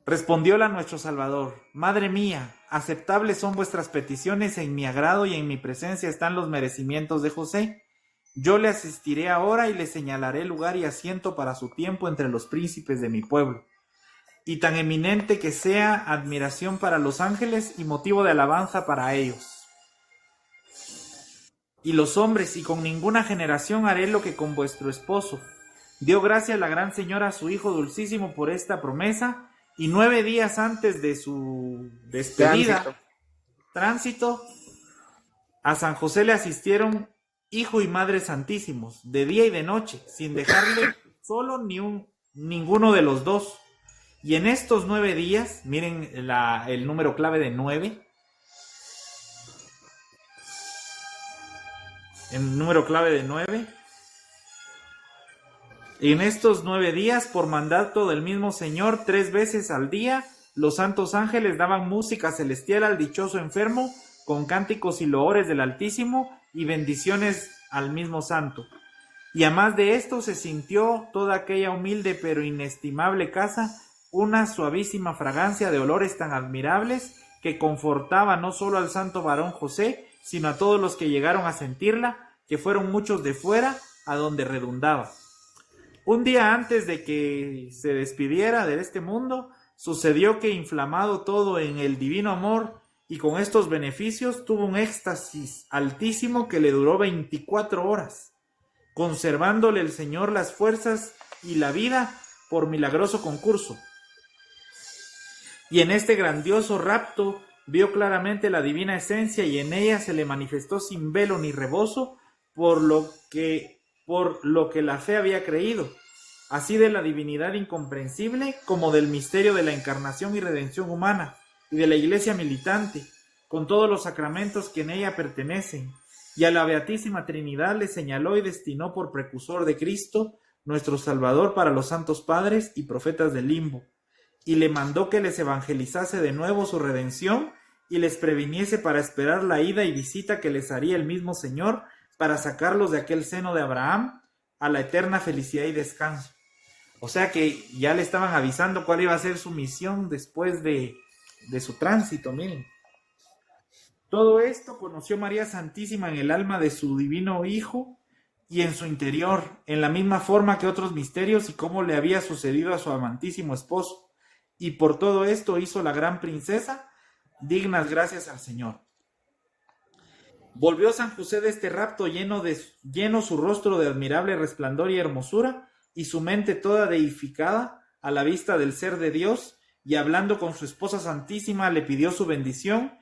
Respondióla nuestro Salvador: Madre mía, aceptables son vuestras peticiones, en mi agrado y en mi presencia están los merecimientos de José. Yo le asistiré ahora y le señalaré lugar y asiento para su tiempo entre los príncipes de mi pueblo, y tan eminente que sea admiración para los ángeles y motivo de alabanza para ellos y los hombres, y con ninguna generación haré lo que con vuestro esposo. Dio gracias la gran señora a su Hijo Dulcísimo por esta promesa, y 9 días antes de su despedida, tránsito, a San José le asistieron Hijo y Madre Santísimos, de día y de noche, sin dejarle solo ninguno de los dos. Y en estos 9 días, miren el número clave de 9, el número clave de 9, en estos 9 días, por mandato del mismo Señor, 3 veces al día, los santos ángeles daban música celestial al dichoso enfermo, con cánticos y loores del Altísimo, y bendiciones al mismo santo. Y a más de esto se sintió toda aquella humilde pero inestimable casa una suavísima fragancia de olores tan admirables, que confortaba no solo al santo varón José, sino a todos los que llegaron a sentirla, que fueron muchos de fuera, a donde redundaba. Un día antes de que se despidiera de este mundo, sucedió que, inflamado todo en el divino amor y con estos beneficios, tuvo un éxtasis altísimo que le duró 24 horas, conservándole el Señor las fuerzas y la vida por milagroso concurso. Y en este grandioso rapto vio claramente la divina esencia, y en ella se le manifestó sin velo ni rebozo por lo que la fe había creído, así de la divinidad incomprensible como del misterio de la encarnación y redención humana, y de la iglesia militante, con todos los sacramentos que en ella pertenecen, y a la Beatísima Trinidad le señaló y destinó por precursor de Cristo, nuestro Salvador, para los santos padres y profetas del limbo, y le mandó que les evangelizase de nuevo su redención, y les previniese para esperar la ida y visita que les haría el mismo Señor, para sacarlos de aquel seno de Abraham a la eterna felicidad y descanso. O sea que ya le estaban avisando cuál iba a ser su misión después de su tránsito, miren. Todo esto conoció María Santísima en el alma de su divino Hijo y en su interior, en la misma forma que otros misterios y cómo le había sucedido a su amantísimo esposo. Y por todo esto hizo la gran princesa dignas gracias al Señor. Volvió San José de este rapto lleno su rostro de admirable resplandor y hermosura, y su mente toda deificada a la vista del ser de Dios, y hablando con su esposa santísima le pidió su bendición,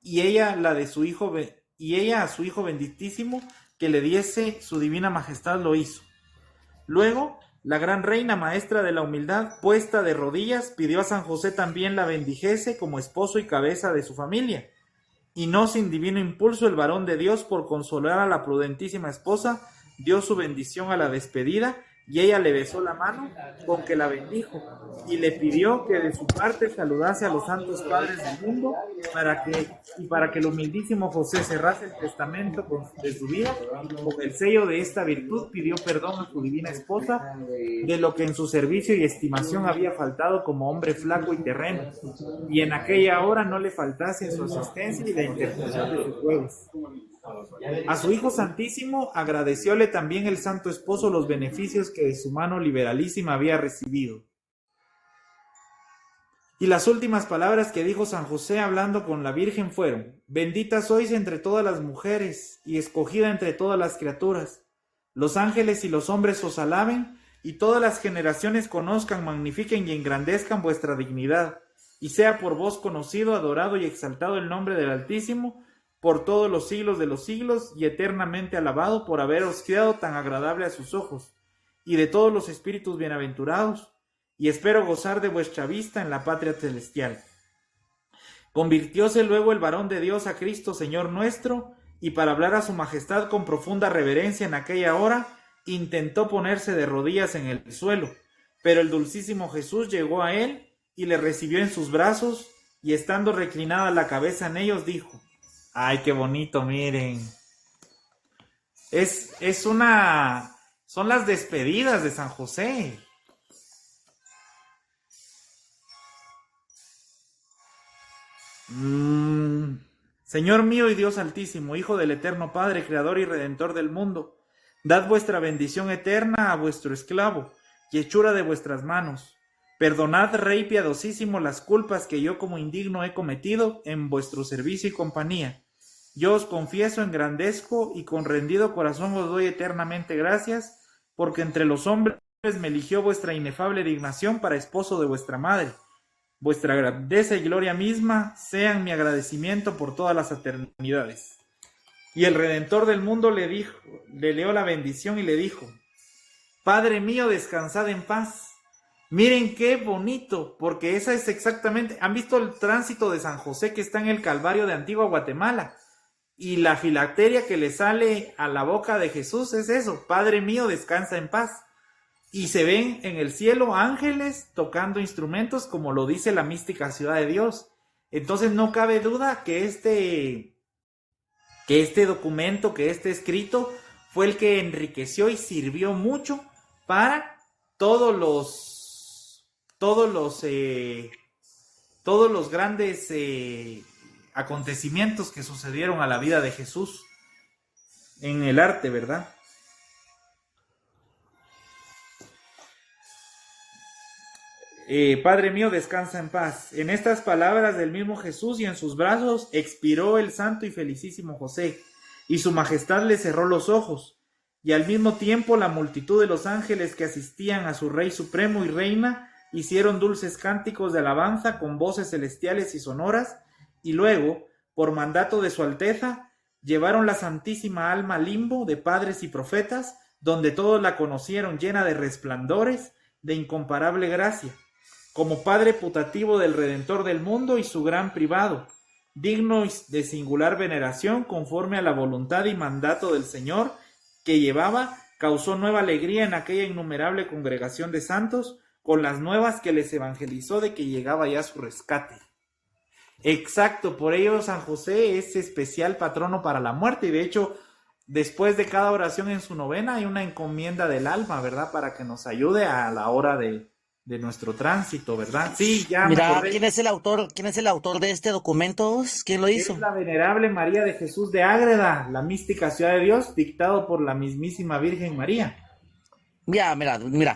y ella la de su hijo, y ella a su hijo benditísimo, que le diese su divina majestad, lo hizo. Luego, la gran reina maestra de la humildad, puesta de rodillas, pidió a San José también la bendijese como esposo y cabeza de su familia. Y no sin divino impulso el varón de Dios, por consolar a la prudentísima esposa, dio su bendición a la despedida, y ella le besó la mano con que la bendijo, y le pidió que de su parte saludase a los santos padres del mundo, para que el humildísimo José cerrase el testamento de su vida, y con el sello de esta virtud pidió perdón a su divina esposa de lo que en su servicio y estimación había faltado como hombre flaco y terreno, y en aquella hora no le faltase en su asistencia y la intercesión de sus ruegos. A su Hijo Santísimo agradecióle también el Santo Esposo los beneficios que de su mano liberalísima había recibido. Y las últimas palabras que dijo San José hablando con la Virgen fueron: bendita sois entre todas las mujeres y escogida entre todas las criaturas. Los ángeles y los hombres os alaben, y todas las generaciones conozcan, magnifiquen y engrandezcan vuestra dignidad, y sea por vos conocido, adorado y exaltado el nombre del Altísimo, por todos los siglos de los siglos, y eternamente alabado por haberos criado tan agradable a sus ojos, y de todos los espíritus bienaventurados, y espero gozar de vuestra vista en la patria celestial. Convirtióse luego el varón de Dios a Cristo Señor nuestro, y para hablar a su majestad con profunda reverencia en aquella hora, intentó ponerse de rodillas en el suelo, pero el dulcísimo Jesús llegó a él, y le recibió en sus brazos, y estando reclinada la cabeza en ellos, dijo: ay, qué bonito, miren. Son las despedidas de San José. Señor mío y Dios Altísimo, Hijo del Eterno Padre, Creador y Redentor del mundo, dad vuestra bendición eterna a vuestro esclavo y hechura de vuestras manos. Perdonad, Rey piadosísimo, las culpas que yo como indigno he cometido en vuestro servicio y compañía. Yo os confieso, engrandezco y con rendido corazón os doy eternamente gracias, porque entre los hombres me eligió vuestra inefable dignación para esposo de vuestra madre. Vuestra grandeza y gloria misma sean mi agradecimiento por todas las eternidades. Y el Redentor del mundo le leó la bendición y le dijo: Padre mío, descansad en paz. Miren qué bonito, porque esa es exactamente... ¿Han visto el tránsito de San José que está en el Calvario de Antigua Guatemala? Y la filacteria que le sale a la boca de Jesús es eso: Padre mío, descansa en paz. Y se ven en el cielo ángeles tocando instrumentos, como lo dice la mística ciudad de Dios. Entonces no cabe duda que este documento, que este escrito, fue el que enriqueció y sirvió mucho para todos los grandes acontecimientos que sucedieron a la vida de Jesús en el arte, ¿verdad? Padre mío, descansa en paz. En estas palabras del mismo Jesús y en sus brazos expiró el santo y felicísimo José, y su majestad le cerró los ojos, y al mismo tiempo la multitud de los ángeles que asistían a su Rey Supremo y Reina hicieron dulces cánticos de alabanza con voces celestiales y sonoras, y luego, por mandato de su Alteza, llevaron la santísima alma al limbo de padres y profetas, donde todos la conocieron llena de resplandores de incomparable gracia, como Padre putativo del Redentor del mundo y su gran privado, digno de singular veneración conforme a la voluntad y mandato del Señor que llevaba, causó nueva alegría en aquella innumerable congregación de santos, con las nuevas que les evangelizó de que llegaba ya su rescate. Exacto, por ello San José es especial patrono para la muerte, y de hecho, después de cada oración en su novena hay una encomienda del alma, ¿verdad? Para que nos ayude a la hora de nuestro tránsito, ¿verdad? Sí, ya Mira, me acordé. ¿quién es el autor de este documento? ¿Quién lo hizo? Es la venerable María de Jesús de Ágreda, la mística ciudad de Dios, dictado por la mismísima Virgen María. Mira,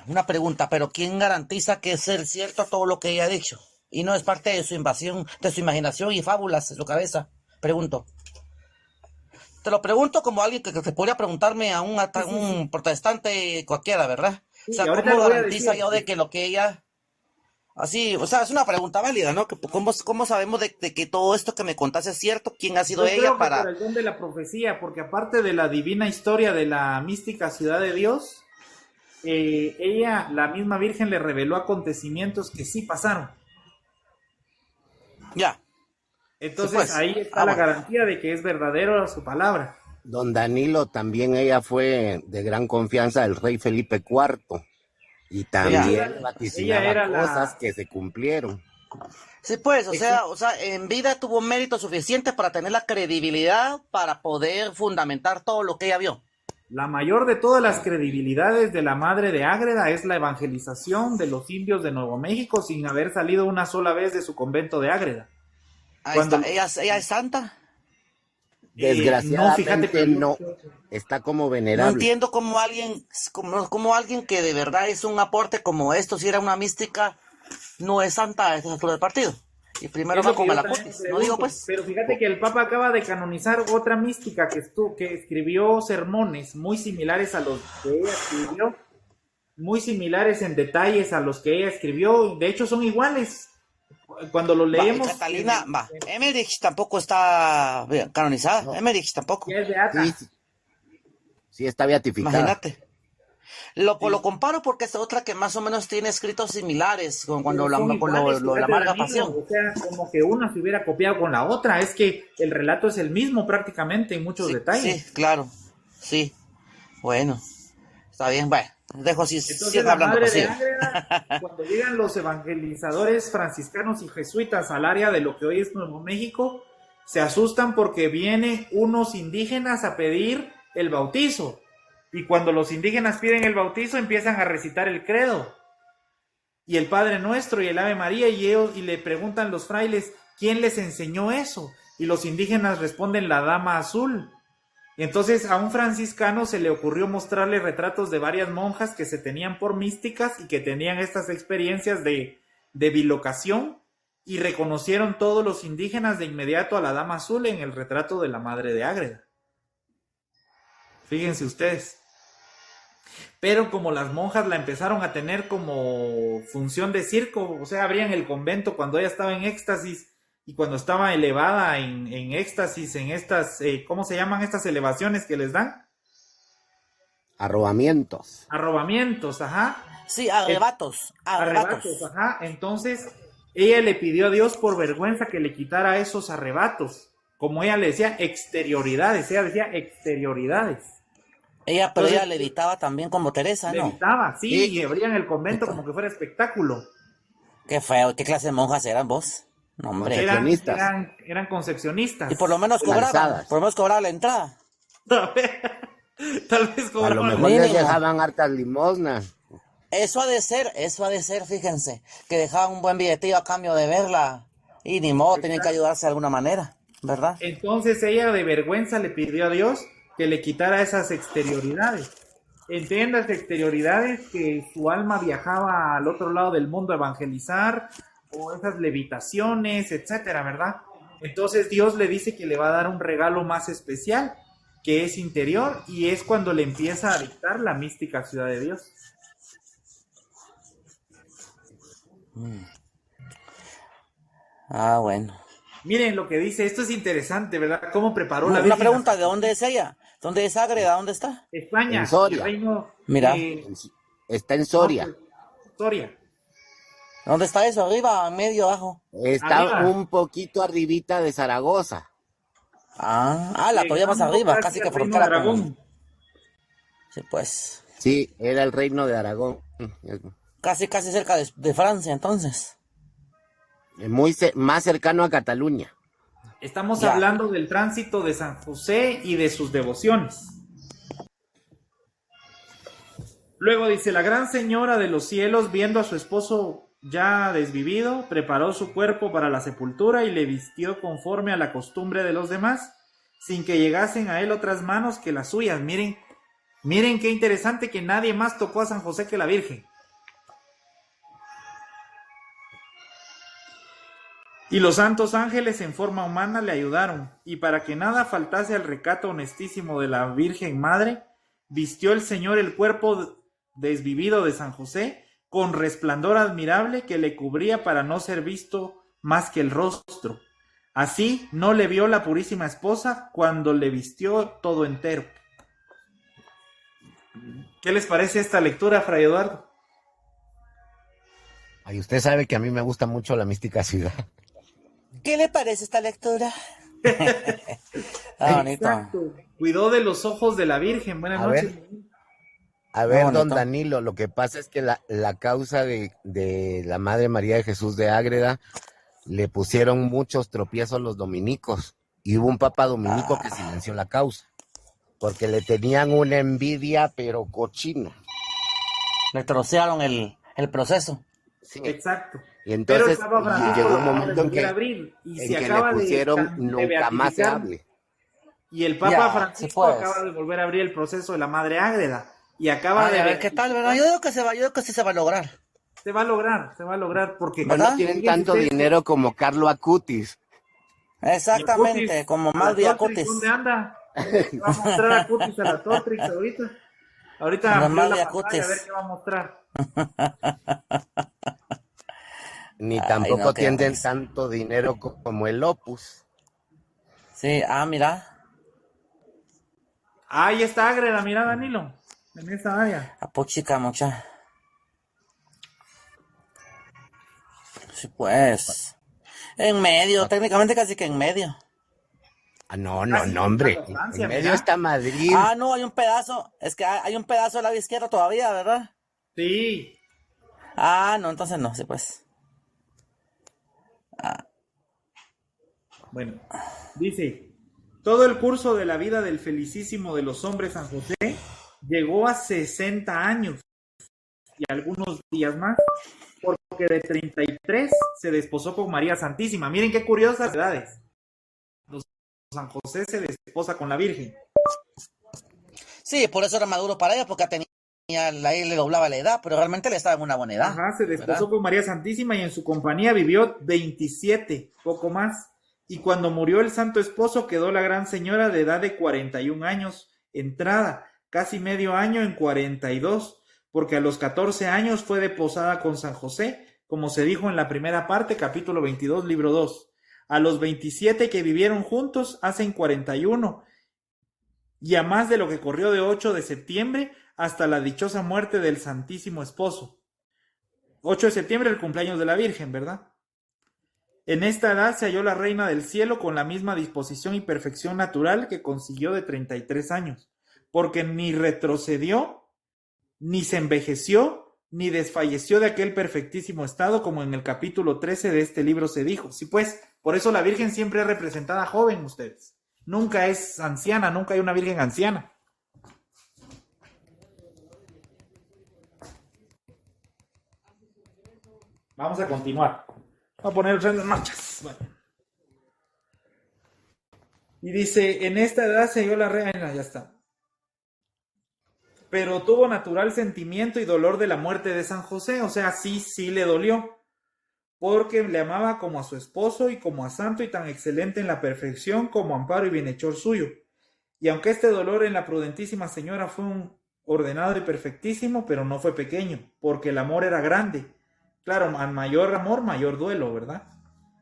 una pregunta, pero ¿quién garantiza que es cierto todo lo que ella ha dicho? Y no es parte de su invasión, de su imaginación y fábulas en su cabeza. Pregunto. Te lo pregunto como alguien que se podría preguntarme a un protestante cualquiera, ¿verdad? Sí, o sea, ahorita ¿cómo lo voy a garantiza decir. yo de que lo que ella... Así, o sea, es una pregunta válida, ¿no? ¿Cómo sabemos de que todo esto que me contaste es cierto? ¿Quién ha sido Yo ella creo que para...? por el don de la profecía, porque aparte de la divina historia de la mística ciudad de Dios, ella, la misma Virgen, le reveló acontecimientos que sí pasaron. Ya. Entonces Sí, pues. ahí está la Bueno. garantía de que es verdadero su palabra. Don Danilo, también ella fue de gran confianza del rey Felipe IV y también Ella vaticinaba era cosas la... que se cumplieron. Sí, pues, o sea, en vida tuvo mérito suficiente para tener la credibilidad para poder fundamentar todo lo que ella vio. La mayor de todas las credibilidades de la madre de Ágreda es la evangelización de los indios de Nuevo México sin haber salido una sola vez de su convento de Ágreda. Ahí Cuando- está. Ella es santa. Desgraciadamente fíjate que no, está como No venerable. entiendo cómo alguien que de verdad es un aporte como esto, si era una mística, no es santa a esta altura del partido. Y primero Es lo va con que yo Malacotis, también ¿no pregunto. digo pues? Pero fíjate que el Papa acaba de canonizar otra mística que escribió sermones muy similares a los que ella escribió, muy similares en detalles a los que ella escribió. De hecho, son iguales. Cuando lo Va, y leemos, Catalina, Emmerich tampoco está bien, canonizada, No. Emmerich tampoco. ya es beata. Sí, está beatificada. Imagínate. Lo comparo porque es otra que más o menos tiene escritos similares con cuando Pero son con iguales, lo de la fíjate, amarga Danilo, pasión. O sea, como que una se hubiera copiado con la otra. Es que el relato es el mismo prácticamente en muchos detalles. Sí, claro. Sí. Bueno. Está bien, bueno. Dejo así, Entonces sigan la hablando, madre pues, de sigan. Ágreda, cuando llegan los evangelizadores franciscanos y jesuitas al área de lo que hoy es Nuevo México, se asustan porque vienen unos indígenas a pedir el bautizo. Y cuando los indígenas piden el bautizo, empiezan a recitar el credo. Y el Padre Nuestro y el Ave María, y le preguntan los frailes, ¿quién les enseñó eso? Y los indígenas responden, la Dama Azul. Y entonces a un franciscano se le ocurrió mostrarle retratos de varias monjas que se tenían por místicas y que tenían estas experiencias de bilocación, y reconocieron todos los indígenas de inmediato a la Dama Azul en el retrato de la Madre de Ágreda. Fíjense ustedes. Pero como las monjas la empezaron a tener como función de circo, o sea, abrían el convento cuando ella estaba en éxtasis, y cuando estaba elevada en éxtasis, en estas, ¿cómo se llaman estas elevaciones que les dan? Arrobamientos. Arrobamientos, ajá. Sí, arrebatos. Arrebatos, ajá. Entonces, ella le pidió a Dios por vergüenza que le quitara esos arrebatos. Como ella le decía, exterioridades. Ella decía exterioridades. Pero Entonces, ella levitaba también como Teresa, ¿no? Levitaba, sí, Sí. y abrían el convento como que fuera espectáculo. Qué feo, ¿qué clase de monjas eran vos? No, hombre. Eran, Concepcionistas. eran concepcionistas. Y por lo menos cobraban, Lanzadas. por lo menos cobraba la entrada. Tal vez A lo cobraban. mejor les Mínimo. dejaban hartas limosnas. Eso ha de ser, fíjense, que dejaban un buen billetillo a cambio de verla. Y ni modo, tenían que ayudarse de alguna manera, ¿verdad? Entonces ella de vergüenza le pidió a Dios que le quitara esas exterioridades. Entiendas exterioridades, que su alma viajaba al otro lado del mundo a evangelizar, o esas levitaciones, etcétera, ¿verdad? Entonces Dios le dice que le va a dar un regalo más especial, que es interior, y es cuando le empieza a dictar la mística ciudad de Dios. Ah, bueno. Miren lo que dice, esto es interesante, ¿verdad? ¿Cómo preparó la Una Virgen? pregunta, ¿de dónde es ella? ¿Dónde es Ágreda? ¿Dónde está? España, En Soria. el reino Mira. Está en Soria. Soria. ¿Dónde está eso? ¿Arriba, en medio, abajo? Está Arriba. un poquito arribita de Zaragoza. La todavía más arriba, casi que al reino de frontera con... Aragón. Sí, pues. Sí, era el reino de Aragón. Casi cerca de Francia, entonces. Más cercano a Cataluña. Estamos Ya. hablando del tránsito de San José y de sus devociones. Luego dice, la gran señora de los cielos, viendo a su esposo ya desvivido, preparó su cuerpo para la sepultura y le vistió conforme a la costumbre de los demás, sin que llegasen a él otras manos que las suyas. Miren qué interesante que nadie más tocó a San José que la Virgen. Y los santos ángeles en forma humana le ayudaron, y para que nada faltase al recato honestísimo de la Virgen Madre, vistió el Señor el cuerpo desvivido de San José con resplandor admirable que le cubría para no ser visto más que el rostro. Así no le vio la purísima esposa cuando le vistió todo entero. ¿Qué les parece esta lectura, Fray Eduardo? Ay, usted sabe que a mí me gusta mucho la mística ciudad. ¿Qué le parece esta lectura? Bonito. Exacto. Cuidó de los ojos de la Virgen. Buenas A noches. A ver, bonito. don Danilo, lo que pasa es que la causa de la Madre María de Jesús de Ágreda le pusieron muchos tropiezos los dominicos y hubo un papa dominico que silenció la causa porque le tenían una envidia pero cochina. Le trocearon el proceso. Sí. Exacto. Y entonces Pero el Papa Francisco llegó un acaba de momento en volver a que, abrir, y en se que le acaba de pusieron nunca más se beatificar. hable. Y el Papa Ya, Francisco sí, pues. acaba de volver a abrir el proceso de la Madre Ágreda. Y acaba Ay, de a ver qué tal, ¿verdad? Yo digo que sí se va a lograr. Se va a lograr, porque ¿Verdad? No tienen fíjense tanto ustedes, dinero como Carlo Acutis. Exactamente, Acutis, como a la más Tortrix, Acutis. ¿dónde anda? Va a mostrar a Acutis a la Tortrix ahorita. Ahorita No, amplió más la de pantalla, Acutis. a ver qué va a mostrar. Ni Ay, tampoco no, qué tienen risa. tanto dinero como el Opus. Sí, mira. Ahí está Ágreda, mira Danilo, en esa área. A puchica, mucha. Sí, pues. En medio, técnicamente casi que en medio. No, Casi hombre. a la Francia, En medio mira. está Madrid. No, hay un pedazo. Es que hay un pedazo del lado izquierdo todavía, ¿verdad? Sí. No, entonces no, sí, pues. Bueno, dice, todo el curso de la vida del felicísimo de los hombres San José llegó a 60 años y algunos días más, porque de 33 se desposó con María Santísima. Miren qué curiosas edades. San José se desposa con la Virgen. Sí, por eso era maduro para ella, porque ahí le doblaba la edad, pero realmente le estaba en una buena edad. Ajá, se desposó ¿verdad? con María Santísima y en su compañía vivió 27, poco más. Y cuando murió el santo esposo quedó la gran señora de edad de 41 años, entrada, casi medio año en 42, porque a los 14 años fue deposada con San José, como se dijo en la primera parte, capítulo 22, libro 2. A los 27 que vivieron juntos hacen 41, y a más de lo que corrió de 8 de septiembre hasta la dichosa muerte del Santísimo Esposo. 8 de septiembre, el cumpleaños de la Virgen, ¿verdad? En esta edad se halló la Reina del Cielo con la misma disposición y perfección natural que consiguió de 33 años, porque ni retrocedió, ni se envejeció, ni desfalleció de aquel perfectísimo estado, como en el capítulo 13 de este libro se dijo. Sí, pues, por eso la Virgen siempre es representada joven, ustedes. Nunca es anciana, nunca hay una Virgen anciana. Vamos a continuar. Voy a poner otras marchas. Bueno. Y dice, en esta edad se halló la reina, ya está. Pero tuvo natural sentimiento y dolor de la muerte de San José, o sea, sí le dolió, porque le amaba como a su esposo y como a santo y tan excelente en la perfección como amparo y bienhechor suyo. Y aunque este dolor en la prudentísima señora fue un ordenado y perfectísimo, pero no fue pequeño, porque el amor era grande. Claro, a mayor amor, mayor duelo, ¿verdad?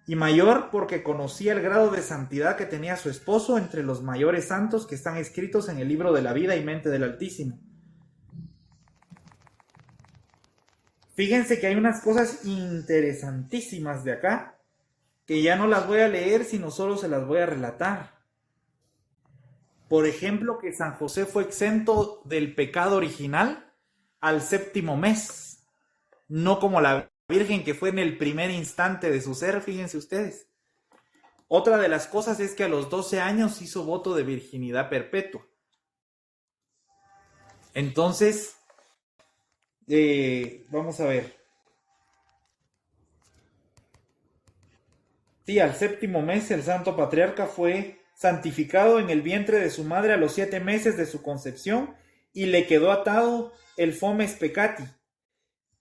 Y mayor porque conocía el grado de santidad que tenía su esposo entre los mayores santos que están escritos en el libro de la vida y mente del Altísimo. Fíjense que hay unas cosas interesantísimas de acá, que ya no las voy a leer, sino solo se las voy a relatar. Por ejemplo, que San José fue exento del pecado original al 7º mes, no como la Virgen, que fue en el primer instante de su ser, fíjense ustedes. Otra de las cosas es que a los 12 años hizo voto de virginidad perpetua. Entonces, vamos a ver. Sí, al 7º mes el santo patriarca fue santificado en el vientre de su madre a los 7 meses de su concepción y le quedó atado el fomes peccati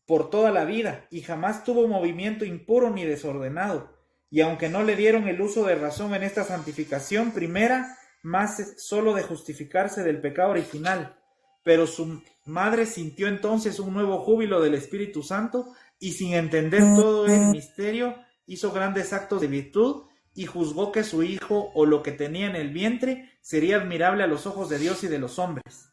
por toda la vida y jamás tuvo movimiento impuro ni desordenado. Y aunque no le dieron el uso de razón en esta santificación primera, más solo de justificarse del pecado original, pero su madre sintió entonces un nuevo júbilo del Espíritu Santo y sin entender todo el misterio hizo grandes actos de virtud y juzgó que su hijo o lo que tenía en el vientre sería admirable a los ojos de Dios y de los hombres.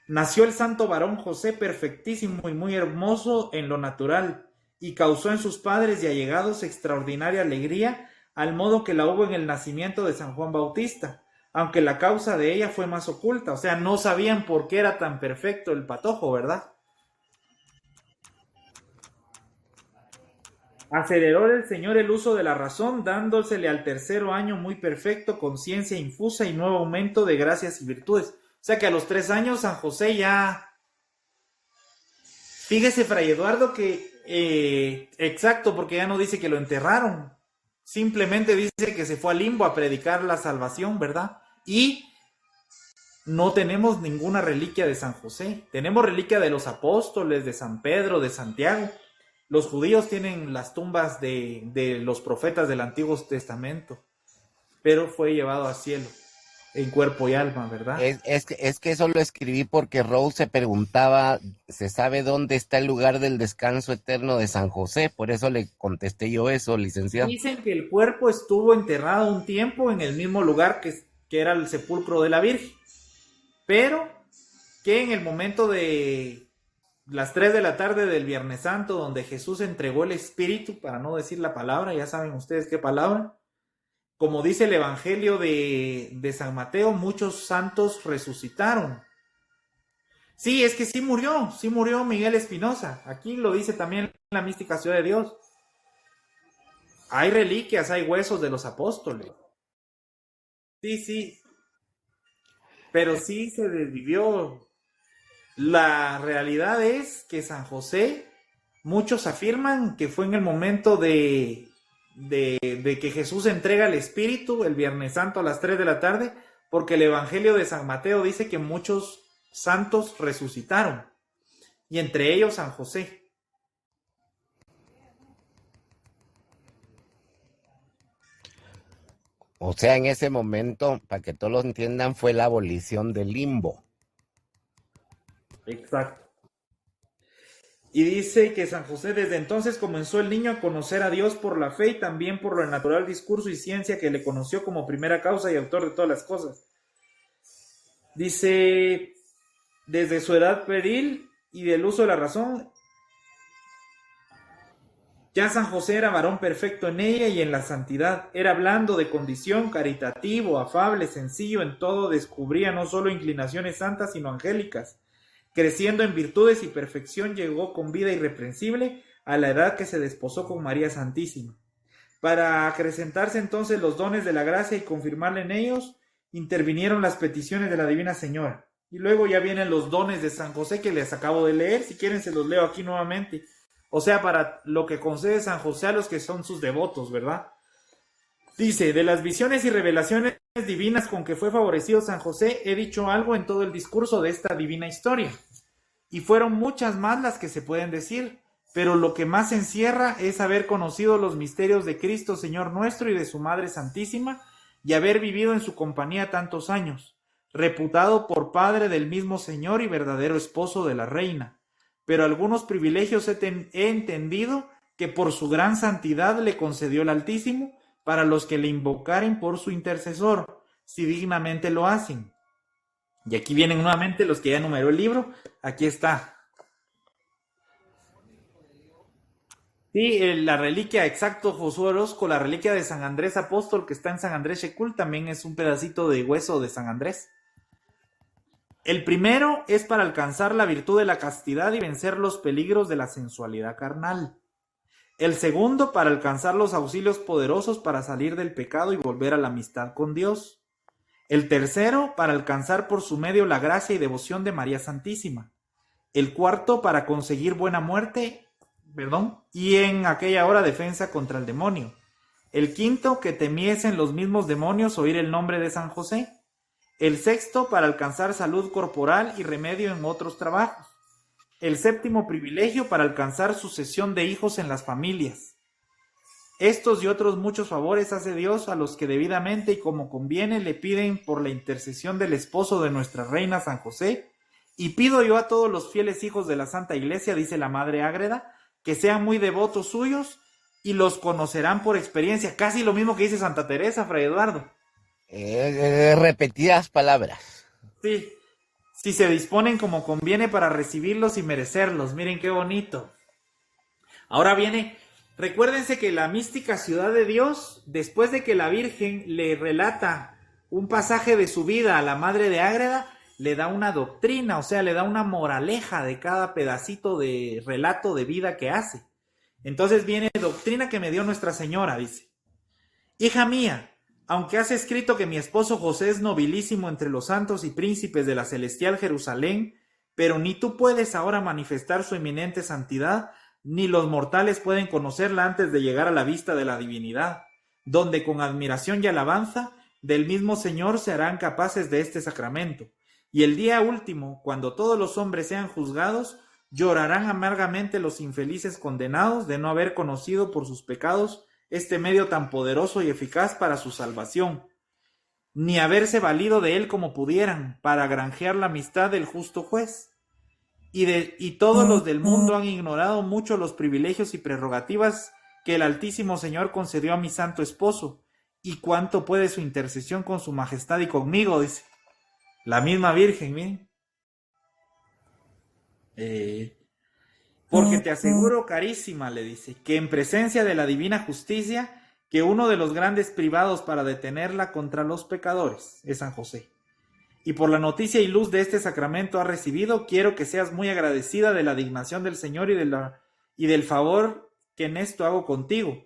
Nació el santo varón José perfectísimo y muy hermoso en lo natural, y causó en sus padres y allegados extraordinaria alegría, al modo que la hubo en el nacimiento de San Juan Bautista, aunque la causa de ella fue más oculta, o sea, no sabían por qué era tan perfecto el patojo, ¿verdad? Aceleró el Señor el uso de la razón, dándosele al 3er año muy perfecto, con ciencia infusa y nuevo aumento de gracias y virtudes. O sea que a los 3 años San José ya... Fíjese, Fray Eduardo, que... exacto, porque ya no dice que lo enterraron. Simplemente dice que se fue al limbo a predicar la salvación, ¿verdad? Y no tenemos ninguna reliquia de San José. Tenemos reliquia de los apóstoles, de San Pedro, de Santiago. Los judíos tienen las tumbas de los profetas del Antiguo Testamento, pero fue llevado al cielo en cuerpo y alma, ¿verdad? Es que eso lo escribí porque Rose se preguntaba, ¿se sabe dónde está el lugar del descanso eterno de San José? Por eso le contesté yo eso, licenciado. Dicen que el cuerpo estuvo enterrado un tiempo en el mismo lugar que era el sepulcro de la Virgen, pero que en el momento de las 3 de la tarde del Viernes Santo, donde Jesús entregó el Espíritu, para no decir la palabra, ya saben ustedes qué palabra, como dice el Evangelio de San Mateo, muchos santos resucitaron. Sí, es que sí murió Miguel Espinosa. Aquí lo dice también la mística Ciudad de Dios. Hay reliquias, hay huesos de los apóstoles. Sí, pero sí se desvivió. La realidad es que San José, muchos afirman que fue en el momento de que Jesús entrega el Espíritu el Viernes Santo a las 3 de la tarde, porque el Evangelio de San Mateo dice que muchos santos resucitaron, y entre ellos San José. O sea, en ese momento, para que todos lo entiendan, fue la abolición del limbo. Exacto. Y dice que San José desde entonces comenzó el niño a conocer a Dios por la fe y también por el natural discurso y ciencia que le conoció como primera causa y autor de todas las cosas. Dice, desde su edad peril y del uso de la razón, ya San José era varón perfecto en ella y en la santidad. Era blando de condición, caritativo, afable, sencillo en todo, descubría no solo inclinaciones santas, sino angélicas. Creciendo en virtudes y perfección, llegó con vida irreprensible a la edad que se desposó con María Santísima. Para acrecentarse entonces los dones de la gracia y confirmarle en ellos, intervinieron las peticiones de la Divina Señora. Y luego ya vienen los dones de San José que les acabo de leer. Si quieren se los leo aquí nuevamente. O sea, para lo que concede San José a los que son sus devotos, ¿verdad? Dice, de las visiones y revelaciones divinas con que fue favorecido San José, he dicho algo en todo el discurso de esta divina historia. Y fueron muchas más las que se pueden decir, pero lo que más encierra es haber conocido los misterios de Cristo Señor nuestro y de su Madre Santísima, y haber vivido en su compañía tantos años, reputado por padre del mismo Señor y verdadero esposo de la Reina. Pero algunos privilegios he entendido que por su gran santidad le concedió el Altísimo, para los que le invocaren por su intercesor, si dignamente lo hacen. Y aquí vienen nuevamente los que ya numeró el libro. Aquí está. Sí, la reliquia, exacto, Josué Orozco, la reliquia de San Andrés Apóstol que está en San Andrés Xecul, también es un pedacito de hueso de San Andrés. El primero es para alcanzar la virtud de la castidad y vencer los peligros de la sensualidad carnal. El segundo, para alcanzar los auxilios poderosos para salir del pecado y volver a la amistad con Dios. El tercero, para alcanzar por su medio la gracia y devoción de María Santísima. El cuarto, para conseguir buena muerte, y en aquella hora defensa contra el demonio. El quinto, que temiesen los mismos demonios oír el nombre de San José. El sexto, para alcanzar salud corporal y remedio en otros trabajos. El séptimo privilegio, para alcanzar sucesión de hijos en las familias. Estos y otros muchos favores hace Dios a los que debidamente y como conviene le piden por la intercesión del esposo de nuestra reina San José, Y pido yo a todos los fieles hijos de la Santa Iglesia, dice la Madre Ágreda, que sean muy devotos suyos y los conocerán por experiencia. Casi lo mismo que dice Santa Teresa, Fray Eduardo. Repetidas palabras. Sí, si se disponen como conviene para recibirlos y merecerlos. Miren qué bonito. Ahora viene, recuérdense que la mística ciudad de Dios, después de que la Virgen le relata un pasaje de su vida a la Madre de Ágreda, le da una doctrina, o sea, le da una moraleja de cada pedacito de relato de vida que hace. Entonces viene doctrina que me dio Nuestra Señora, dice: hija mía, aunque has escrito que mi esposo José es nobilísimo entre los santos y príncipes de la celestial Jerusalén, pero ni tú puedes ahora manifestar su eminente santidad, ni los mortales pueden conocerla antes de llegar a la vista de la divinidad, donde con admiración y alabanza del mismo Señor se harán capaces de este sacramento. Y el día último, cuando todos los hombres sean juzgados, llorarán amargamente los infelices condenados de no haber conocido por sus pecados este medio tan poderoso y eficaz para su salvación, ni haberse valido de él como pudieran, para granjear la amistad del justo juez. Y todos los del mundo han ignorado mucho los privilegios y prerrogativas que el Altísimo Señor concedió a mi santo esposo, y cuánto puede su intercesión con su majestad y conmigo, dice la misma Virgen, miren. Porque te aseguro, carísima, le dice, que en presencia de la divina justicia, que uno de los grandes privados para detenerla contra los pecadores es San José. Y por la noticia y luz de este sacramento has recibido, quiero que seas muy agradecida de la dignación del Señor y del favor que en esto hago contigo.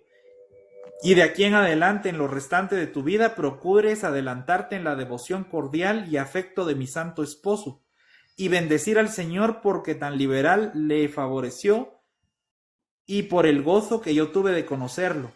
Y de aquí en adelante, en lo restante de tu vida, procures adelantarte en la devoción cordial y afecto de mi santo esposo, y bendecir al Señor porque tan liberal le favoreció, y por el gozo que yo tuve de conocerlo.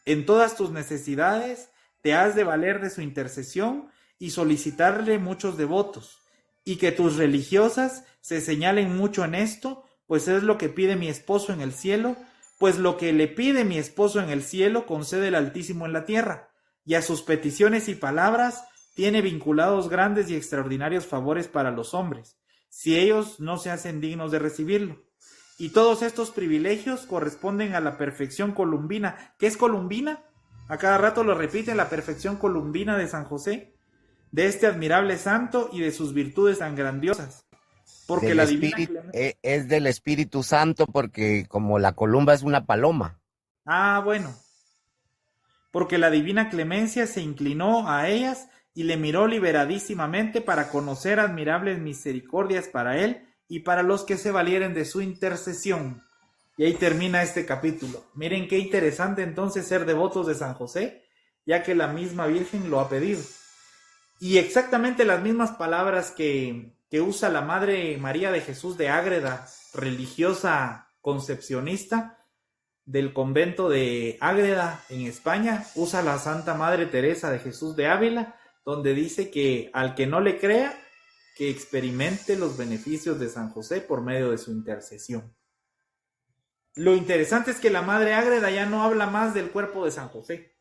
En todas tus necesidades te has de valer de su intercesión y solicitarle muchos devotos, y que tus religiosas se señalen mucho en esto, pues es lo que pide mi esposo en el cielo, pues lo que le pide mi esposo en el cielo concede el Altísimo en la tierra, y a sus peticiones y palabras tiene vinculados grandes y extraordinarios favores para los hombres, si ellos no se hacen dignos de recibirlo. Y todos estos privilegios corresponden a la perfección columbina. ¿Qué es columbina? A cada rato lo repite, la perfección columbina de San José, de este admirable santo y de sus virtudes tan grandiosas. Porque la divina es del Espíritu Santo, porque como la columba es una paloma. Ah, bueno. Porque la divina clemencia se inclinó a ellas y le miró liberadísimamente para conocer admirables misericordias para él y para los que se valieren de su intercesión. Y ahí termina este capítulo. Miren qué interesante entonces ser devotos de San José, ya que la misma Virgen lo ha pedido. Y exactamente las mismas palabras que usa la Madre María de Jesús de Ágreda, religiosa concepcionista del convento de Ágreda en España, usa la Santa Madre Teresa de Jesús de Ávila, donde dice que al que no le crea, que experimente los beneficios de San José por medio de su intercesión. Lo interesante es que la Madre Ágreda ya no habla más del cuerpo de San José.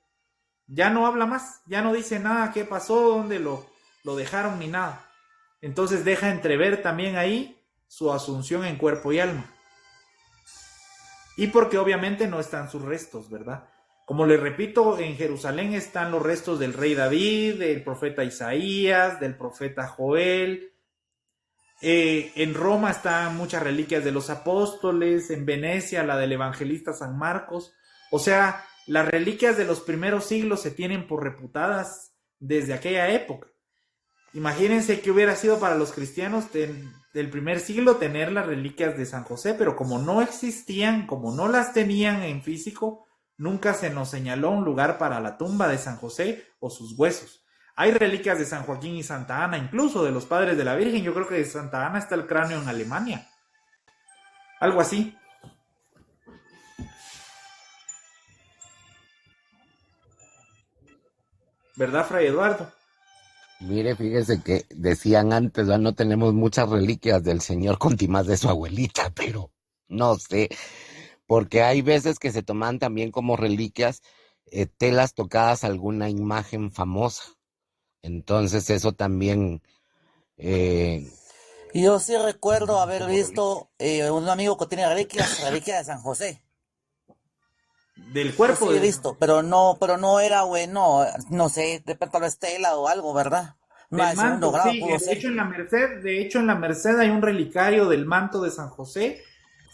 Ya no habla más, ya no dice nada, qué pasó, dónde lo dejaron ni nada. Entonces deja entrever también ahí su asunción en cuerpo y alma. Y porque obviamente no están sus restos, ¿verdad? Como les repito, en Jerusalén están los restos del rey David, del profeta Isaías, del profeta Joel. En Roma están muchas reliquias de los apóstoles, en Venecia la del evangelista San Marcos. O sea, las reliquias de los primeros siglos se tienen por reputadas desde aquella época. Imagínense que hubiera sido para los cristianos del primer siglo tener las reliquias de San José, pero como no existían, como no las tenían en físico, nunca se nos señaló un lugar para la tumba de San José o sus huesos. Hay reliquias de San Joaquín y Santa Ana, incluso de los padres de la Virgen. Yo creo que de Santa Ana está el cráneo en Alemania. Algo así. ¿Verdad, Fray Eduardo? Mire, fíjese que decían antes, ¿verdad? No tenemos muchas reliquias del Señor contimas de su abuelita, pero no sé, porque hay veces que se toman también como reliquias telas tocadas a alguna imagen famosa. Entonces eso también Yo sí recuerdo haber visto un amigo que tiene reliquias de San José. Del Yo cuerpo sí he de... visto, pero no era, güey, no sé, de repente la estela o algo, ¿verdad? No, Del de segundo manto, grado sí, pudo de ser. hecho en la Merced hay un relicario del manto de San José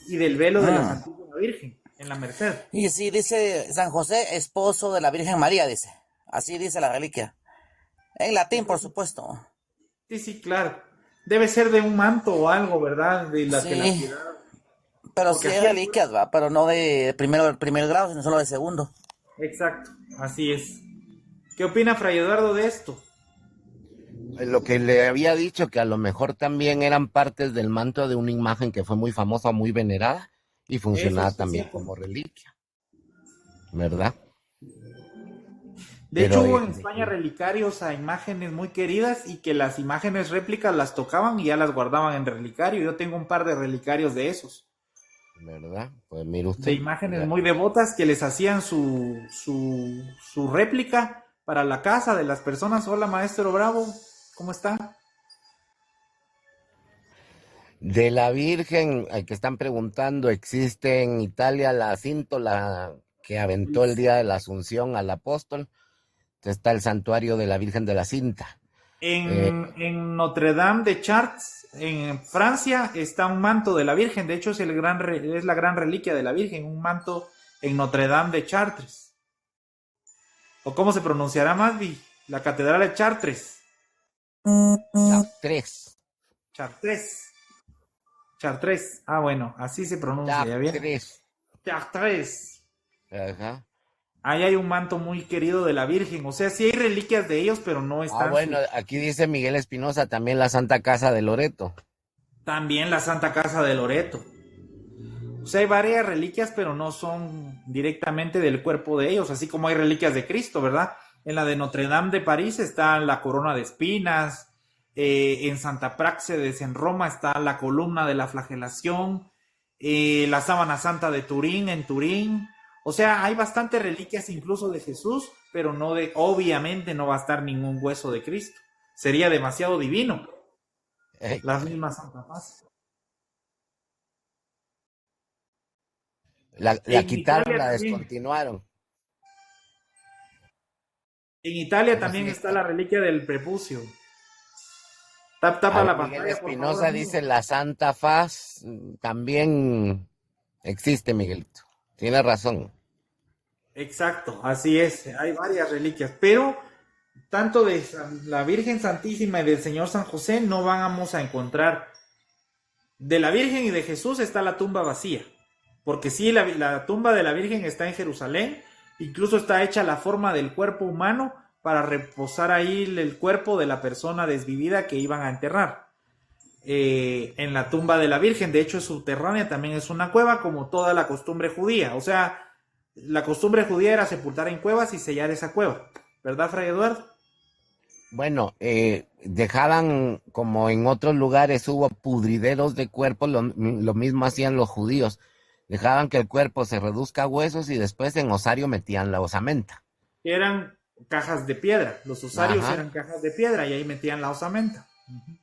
y del velo de la Mm. Santísima Virgen, en la Merced. Y sí, dice San José, esposo de la Virgen María, dice. Así dice la reliquia. En latín, por supuesto. Sí, sí, claro. Debe ser de un manto o algo, ¿verdad? De la que la Sí, piedad. pero Porque sí hay así fue. reliquias, va, pero no de primer grado, sino solo de segundo. Exacto, así es. ¿Qué opina Fray Eduardo de esto? Lo que le había dicho, que a lo mejor también eran partes del manto de una imagen que fue muy famosa, muy venerada, y Eso funcionaba sí es también cierto. como reliquia, ¿verdad? De hecho, Pero hubo en España relicarios a imágenes muy queridas y que las imágenes réplicas las tocaban y ya las guardaban en relicario. Yo tengo un par de relicarios de esos, ¿verdad? Pues mire de usted, imágenes muy devotas que les hacían su réplica para la casa de las personas. Hola, maestro Bravo, ¿cómo está? de la Virgen, que están preguntando, ¿existe en Italia la cíntola que aventó el día de la Asunción al apóstol? Está el santuario de la Virgen de la Cinta. En Notre Dame de Chartres, en Francia, está un manto de la Virgen. De hecho, es la gran reliquia de la Virgen, un manto en Notre Dame de Chartres. ¿O cómo se pronunciará más? La Catedral de Chartres. Chartres. Chartres. Chartres. Ah, bueno, así se pronuncia, ¿ya bien? Chartres. Chartres. Ajá. Ahí hay un manto muy querido de la Virgen. O sea, sí hay reliquias de ellos, pero no Ah, están. bueno, aquí dice Miguel Espinosa, también la Santa Casa de Loreto. También la Santa Casa de Loreto. O sea, hay varias reliquias, pero no son directamente del cuerpo de ellos, así como hay reliquias de Cristo, ¿verdad? En la de Notre Dame de París está la corona de espinas, en Santa Práxedes en Roma está la columna de la flagelación, la sábana santa de Turín en Turín. O sea, hay bastantes reliquias incluso de Jesús, pero obviamente no va a estar ningún hueso de Cristo. Sería demasiado divino. Las mismas Santa Paz. La En quitaron, Italia la también. descontinuaron. En Italia Pero también sí está está. la reliquia del prepucio. A Tapa ver, la Miguel pantalla, por favor, Espinosa amigo. dice la Santa Faz también existe, Miguelito. Tiene razón. Exacto, así es. Hay varias reliquias, pero tanto de la Virgen Santísima y del Señor San José no vamos a encontrar. De la Virgen y de Jesús está la tumba vacía, porque sí, la tumba de la Virgen está en Jerusalén, incluso está hecha la forma del cuerpo humano para reposar ahí el cuerpo de la persona desvivida que iban a enterrar. En la tumba de la Virgen, de hecho es subterránea, también es una cueva como toda la costumbre judía, o sea, la costumbre judía era sepultar en cuevas y sellar esa cueva, ¿verdad, Fray Eduardo? Bueno, dejaban, como en otros lugares hubo pudrideros de cuerpos, lo mismo hacían los judíos. Dejaban que el cuerpo se reduzca a huesos y después en osario metían la osamenta. Eran cajas de piedra, los osarios Ajá. eran cajas de piedra y ahí metían la osamenta.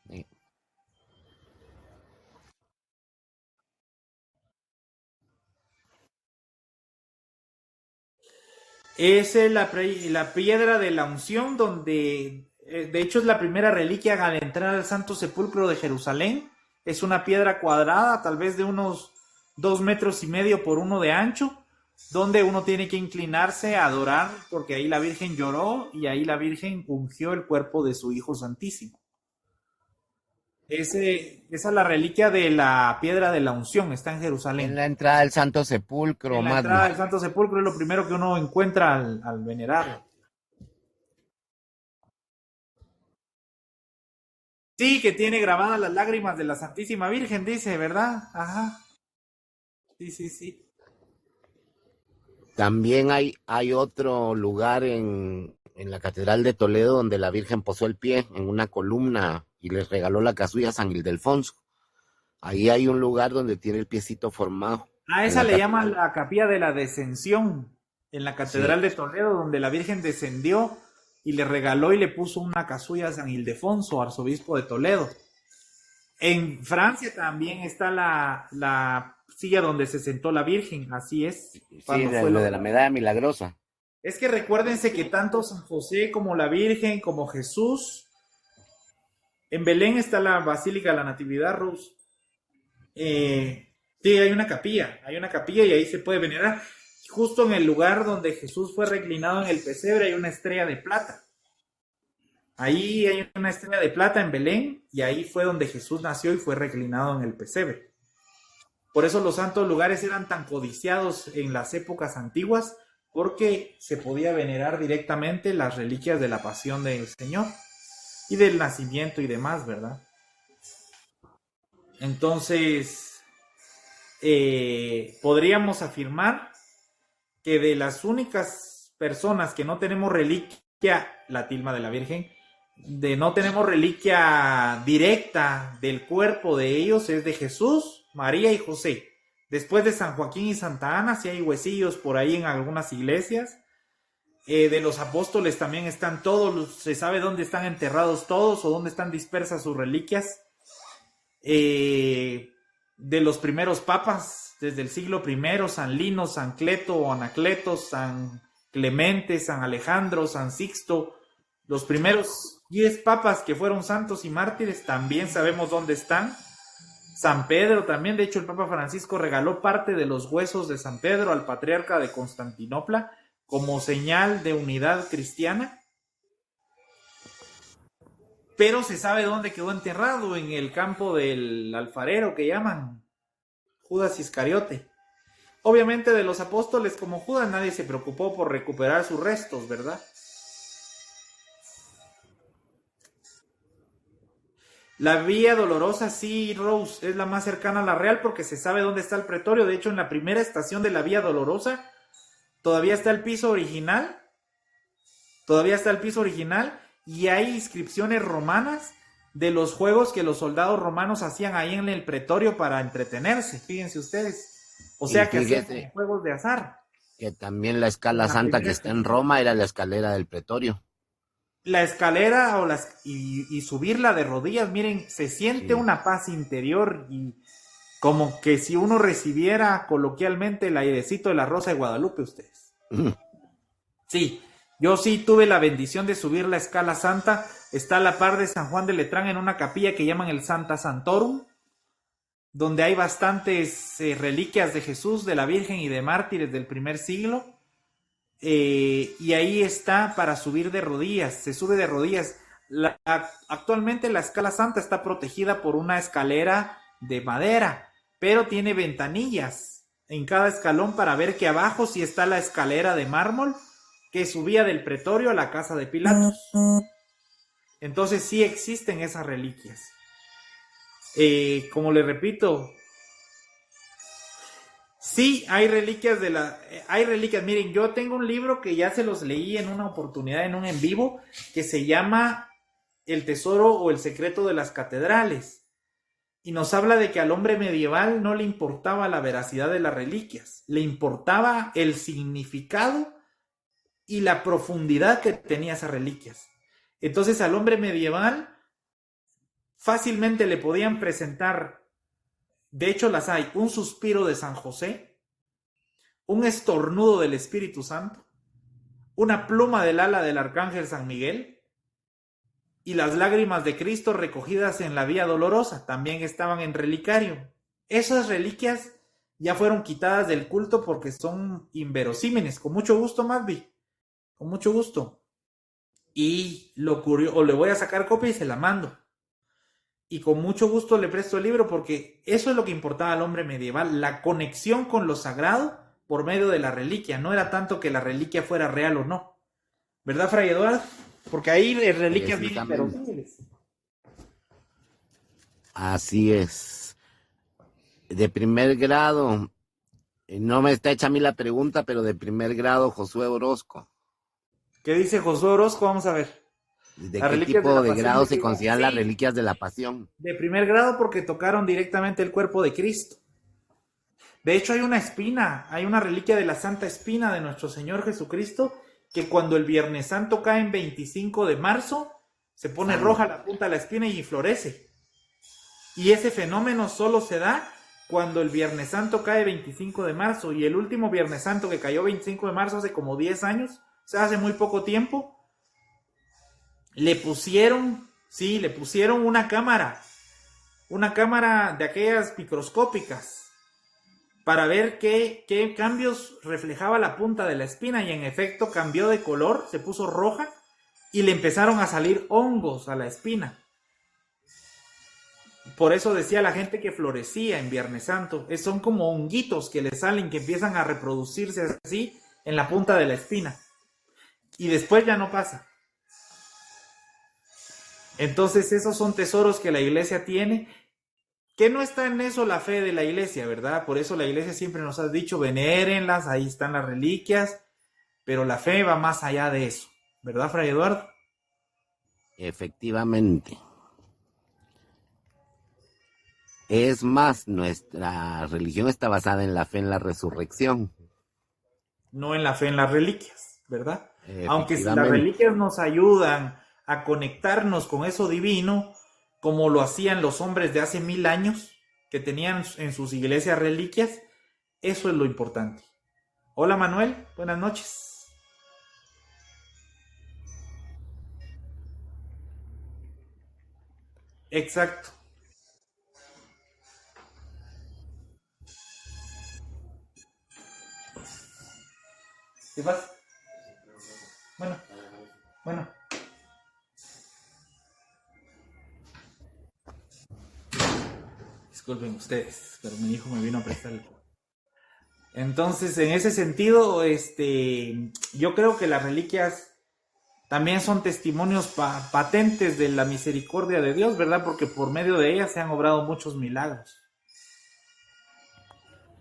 Sí. Es la piedra de la unción donde, de hecho es la primera reliquia al entrar al Santo Sepulcro de Jerusalén. Es una piedra cuadrada, tal vez de unos 2,5 metros por 1 de ancho, donde uno tiene que inclinarse a adorar, porque ahí la Virgen lloró y ahí la Virgen ungió el cuerpo de su Hijo Santísimo. Esa es la reliquia de la piedra de la unción, está en En Jerusalén. la entrada del Santo Sepulcro, En la más entrada bien. del Santo Sepulcro es lo primero que uno encuentra al venerarlo. Sí, que tiene grabadas las lágrimas de la Santísima Virgen, dice, ¿verdad? Ajá. Sí, sí, sí. También hay otro lugar en la Catedral de Toledo donde la Virgen posó el pie en una columna y les regaló la casulla a San Ildefonso. Ahí hay un lugar donde tiene el piecito formado. A En esa la le llaman catedral. la capilla de la Descensión, en la Catedral Sí, de Toledo, donde la Virgen descendió y le regaló y le puso una casulla a San Ildefonso, arzobispo de Toledo. En Francia también está la silla donde se sentó la Virgen, así es. Sí, Cuando de, fue lo de la medalla milagrosa. Es que recuérdense que tanto San José como la Virgen, como Jesús, en Belén está la Basílica de la Natividad, Rose. Sí, hay una capilla y ahí se puede venerar. Justo en el lugar donde Jesús fue reclinado en el pesebre hay una estrella de plata. Ahí hay una estrella de plata en Belén y ahí fue donde Jesús nació y fue reclinado en el pesebre. Por eso los santos lugares eran tan codiciados en las épocas antiguas, porque se podía venerar directamente las reliquias de la pasión del Señor y del nacimiento y demás, ¿verdad? Entonces, podríamos afirmar que de las únicas personas que no tenemos reliquia, la tilma de la Virgen, no tenemos reliquia directa del cuerpo de ellos, es de Jesús, María y José. Después de San Joaquín y Santa Ana, sí hay huesillos por ahí en algunas iglesias. De los apóstoles también están todos, se sabe dónde están enterrados todos o dónde están dispersas sus reliquias. De los primeros papas, desde el siglo I, San Lino, San Cleto o Anacleto, San Clemente, San Alejandro, San Sixto, los primeros 10 papas que fueron santos y mártires, también sabemos dónde están. San Pedro también, de hecho el Papa Francisco regaló parte de los huesos de San Pedro al patriarca de Constantinopla como señal de unidad cristiana. Pero se sabe dónde quedó enterrado, en el campo del alfarero que llaman Judas Iscariote. Obviamente de los apóstoles como Judas nadie se preocupó por recuperar sus restos, ¿verdad? La Vía Dolorosa, sí, Rose, es la más cercana a la Real porque se sabe dónde está el pretorio. De hecho, en la primera estación de la Vía Dolorosa todavía está el piso original. Y hay inscripciones romanas de los juegos que los soldados romanos hacían ahí en el pretorio para entretenerse, fíjense ustedes. O sea, que hacían juegos de azar. Que también la escala santa que está en Roma era la escalera del pretorio. La escalera y subirla de rodillas, miren, se siente una paz interior y como que si uno recibiera coloquialmente el airecito de la Rosa de Guadalupe, ustedes. Sí, yo sí tuve la bendición de subir la escala santa. Está a la par de San Juan de Letrán en una capilla que llaman el Santa Santorum, donde hay bastantes reliquias de Jesús, de la Virgen y de mártires del primer siglo. Y ahí está para subir de rodillas, se sube de rodillas. Actualmente la escala santa está protegida por una escalera de madera, pero tiene ventanillas en cada escalón para ver que abajo sí está la escalera de mármol que subía del pretorio a la casa de Pilatos. Entonces sí existen esas reliquias. Como le repito, sí, hay reliquias hay reliquias. Miren, yo tengo un libro que ya se los leí en una oportunidad, en un en vivo, que se llama El tesoro o el secreto de las catedrales. Y nos habla de que al hombre medieval no le importaba la veracidad de las reliquias, le importaba el significado y la profundidad que tenía esas reliquias. Entonces al hombre medieval fácilmente le podían presentar, de hecho las hay, un suspiro de San José, un estornudo del Espíritu Santo, una pluma del ala del Arcángel San Miguel y las lágrimas de Cristo recogidas en la Vía Dolorosa, también estaban en relicario. Esas reliquias ya fueron quitadas del culto porque son inverosímiles. Con mucho gusto, Madvi, con mucho gusto. Y le voy a sacar copia y se la mando. Y con mucho gusto le presto el libro porque eso es lo que importaba al hombre medieval, la conexión con lo sagrado por medio de la reliquia. No era tanto que la reliquia fuera real o no. ¿Verdad, Fray Eduardo? Porque ahí reliquias bien inverosímiles. Así es. De primer grado, no me está hecha a mí la pregunta, pero de primer grado, Josué Orozco. ¿Qué dice Josué Orozco? Vamos a ver. ¿De qué tipo de grado se consideran las reliquias de la pasión? De primer grado porque tocaron directamente el cuerpo de Cristo. De hecho hay una espina, hay una reliquia de la Santa Espina de nuestro Señor Jesucristo, que cuando el Viernes Santo cae en 25 de marzo, se pone roja la punta de la espina y florece. Y ese fenómeno solo se da cuando el Viernes Santo cae 25 de marzo. Y el último Viernes Santo que cayó 25 de marzo hace como 10 años, o sea, hace muy poco tiempo, le pusieron una cámara de aquellas microscópicas para ver qué cambios reflejaba la punta de la espina, y en efecto cambió de color, se puso roja y le empezaron a salir hongos a la espina. Por eso decía la gente que florecía en Viernes Santo. Son como honguitos que le salen, que empiezan a reproducirse así en la punta de la espina. Y después ya no pasa. Entonces esos son tesoros que la iglesia tiene, que no está en eso la fe de la iglesia, ¿verdad? Por eso la iglesia siempre nos ha dicho, venérenlas, ahí están las reliquias, pero la fe va más allá de eso, ¿verdad, Fray Eduardo? Efectivamente. Es más, nuestra religión está basada en la fe en la resurrección. No en la fe en las reliquias, ¿verdad? Aunque si las Efectivamente. reliquias nos ayudan a conectarnos con eso divino, como lo hacían los hombres de hace 1000 años, que tenían en sus iglesias reliquias, eso es lo importante. Hola Manuel, buenas noches. Exacto. ¿Qué pasa? Bueno. Disculpen ustedes, pero mi hijo me vino a prestar el... Entonces, en ese sentido, yo creo que las reliquias también son testimonios patentes de la misericordia de Dios, ¿verdad? Porque por medio de ellas se han obrado muchos milagros.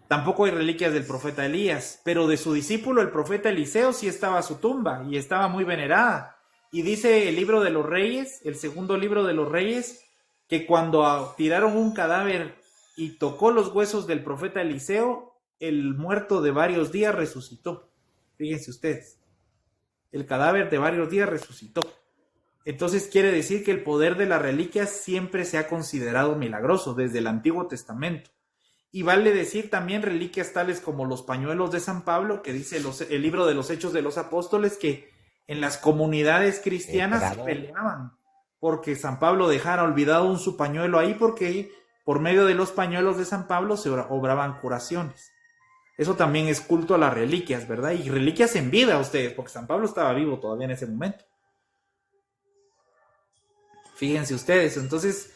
Tampoco hay reliquias del profeta Elías, pero de su discípulo el profeta Eliseo sí estaba su tumba y estaba muy venerada. Y dice el libro de los Reyes, el segundo libro de los Reyes, que cuando tiraron un cadáver y tocó los huesos del profeta Eliseo, el muerto de varios días resucitó. Fíjense ustedes, el cadáver de varios días resucitó. Entonces quiere decir que el poder de las reliquias siempre se ha considerado milagroso desde el Antiguo Testamento. Y vale decir también reliquias tales como los pañuelos de San Pablo, que dice el libro de los Hechos de los Apóstoles, que en las comunidades cristianas se peleaban porque San Pablo dejara olvidado su pañuelo ahí, porque por medio de los pañuelos de San Pablo se obraban curaciones. Eso también es culto a las reliquias, ¿verdad? Y reliquias en vida ustedes, porque San Pablo estaba vivo todavía en ese momento. Fíjense ustedes, entonces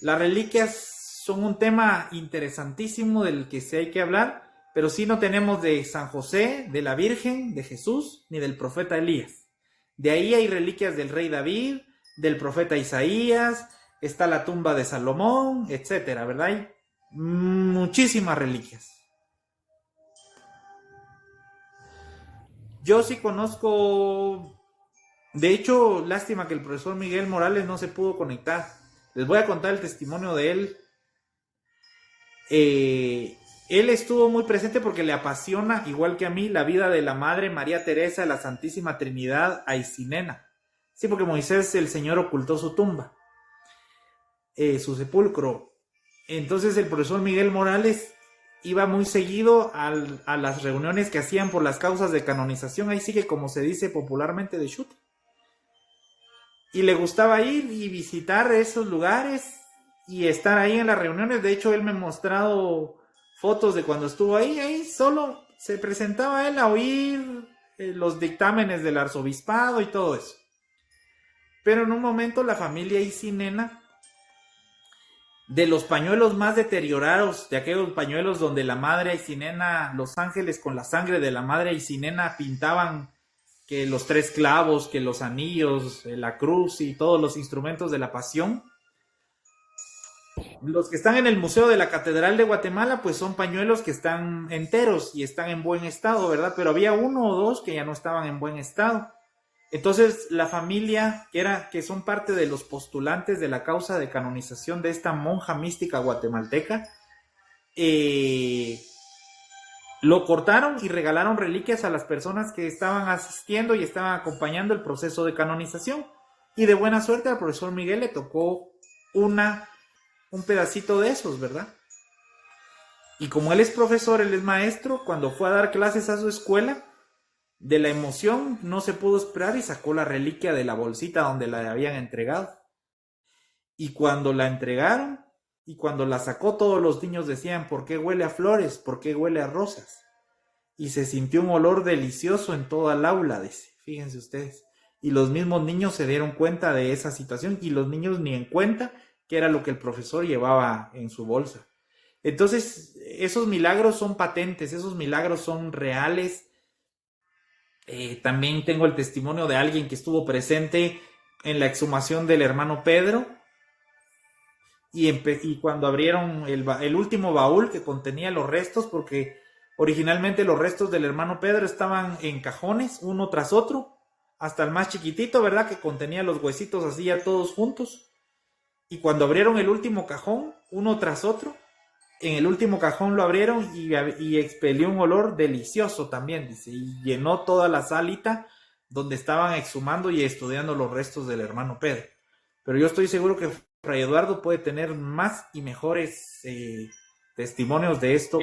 las reliquias son un tema interesantísimo del que sí hay que hablar, pero sí no tenemos de San José, de la Virgen, de Jesús, ni del profeta Elías. De ahí hay reliquias del rey David, del profeta Isaías, está la tumba de Salomón, etcétera, ¿verdad? Hay muchísimas reliquias. Yo sí conozco, de hecho, lástima que el profesor Miguel Morales no se pudo conectar. Les voy a contar el testimonio de él. Él estuvo muy presente porque le apasiona, igual que a mí, la vida de la Madre María Teresa de la Santísima Trinidad Aisinena. Sí, porque Moisés, el Señor, ocultó su tumba, su sepulcro. Entonces el profesor Miguel Morales iba muy seguido a las reuniones que hacían por las causas de canonización, ahí sigue como se dice popularmente de chute. Y le gustaba ir y visitar esos lugares y estar ahí en las reuniones. De hecho, él me ha mostrado fotos de cuando estuvo ahí solo se presentaba él a oír los dictámenes del arzobispado y todo eso. Pero en un momento la familia Aisinena, de los pañuelos más deteriorados, de aquellos pañuelos donde la madre Aisinena, los ángeles con la sangre de la madre Aisinena pintaban que los 3 clavos, que los anillos, la cruz y todos los instrumentos de la pasión. Los que están en el Museo de la Catedral de Guatemala, pues son pañuelos que están enteros y están en buen estado, ¿verdad? Pero había 1 o 2 que ya no estaban en buen estado. Entonces la familia, que son parte de los postulantes de la causa de canonización de esta monja mística guatemalteca, lo cortaron y regalaron reliquias a las personas que estaban asistiendo y estaban acompañando el proceso de canonización. Y de buena suerte al profesor Miguel le tocó un un pedacito de esos, ¿verdad? Y como él es profesor, él es maestro, cuando fue a dar clases a su escuela, de la emoción no se pudo esperar y sacó la reliquia de la bolsita donde la habían entregado. Y cuando la entregaron y cuando la sacó, todos los niños decían, ¿por qué huele a flores? ¿Por qué huele a rosas? Y se sintió un olor delicioso en toda el aula, dice, fíjense ustedes. Y los mismos niños se dieron cuenta de esa situación y los niños ni en cuenta que era lo que el profesor llevaba en su bolsa. Entonces, esos milagros son patentes, esos milagros son reales. También tengo el testimonio de alguien que estuvo presente en la exhumación del hermano Pedro. Y cuando abrieron el último baúl que contenía los restos, porque originalmente los restos del hermano Pedro estaban en cajones, uno tras otro, hasta el más chiquitito, ¿verdad? Que contenía los huesitos así ya todos juntos. Y cuando abrieron el último cajón, uno tras otro, en el último cajón lo abrieron y expelió un olor delicioso también, dice, y llenó toda la salita donde estaban exhumando y estudiando los restos del hermano Pedro. Pero yo estoy seguro que Fray Eduardo puede tener más y mejores testimonios de esto.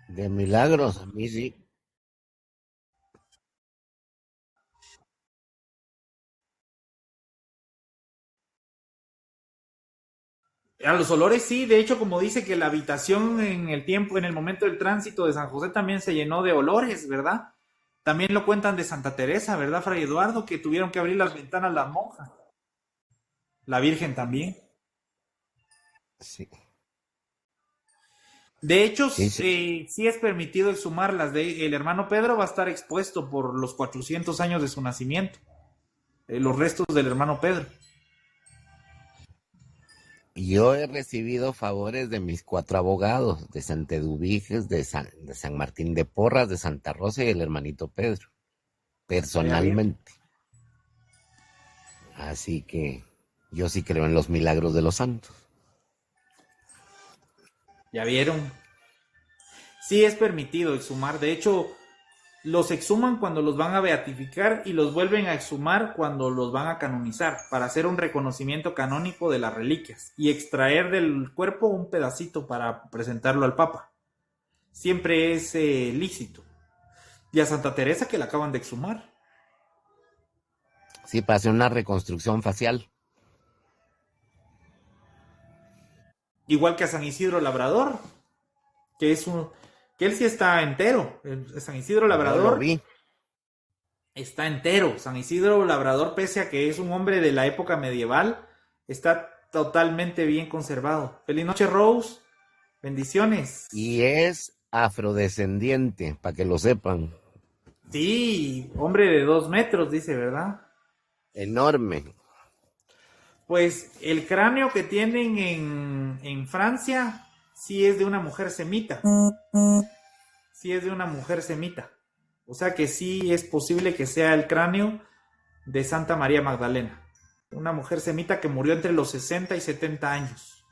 De milagros, a mí sí. A los olores sí, de hecho, como dice que la habitación en el momento del tránsito de San José también se llenó de olores, ¿verdad? También lo cuentan de Santa Teresa, ¿verdad, Fray Eduardo? Que tuvieron que abrir las ventanas las monjas. La Virgen también. Sí, De hecho, sí, sí. sí es permitido exhumarlas. El hermano Pedro va a estar expuesto por los 400 años de su nacimiento. Los restos del hermano Pedro. Yo he recibido favores de mis 4 abogados, de Santa Eduviges, de San Martín de Porras, de Santa Rosa y el hermanito Pedro, Vaya bien. personalmente. Así que yo sí creo en los milagros de los santos. ¿Ya vieron? Sí es permitido exhumar. De hecho, los exhuman cuando los van a beatificar y los vuelven a exhumar cuando los van a canonizar, para hacer un reconocimiento canónico de las reliquias y extraer del cuerpo un pedacito para presentarlo al Papa. Siempre es lícito. Y a Santa Teresa que la acaban de exhumar. Sí, para hacer una reconstrucción facial. Igual que a San Isidro Labrador, que es que él sí está entero. San Isidro Yo lo Labrador vi. está entero. San Isidro Labrador, pese a que es un hombre de la época medieval, está totalmente bien conservado. Feliz noche, Rose. Bendiciones. Y es afrodescendiente, para que lo sepan. Sí, hombre de 2 metros, dice, ¿verdad? Enorme. Pues el cráneo que tienen en Francia sí es de una mujer semita. Sí es de una mujer semita. O sea que sí es posible que sea el cráneo de Santa María Magdalena. Una mujer semita que murió entre los 60 y 70 años.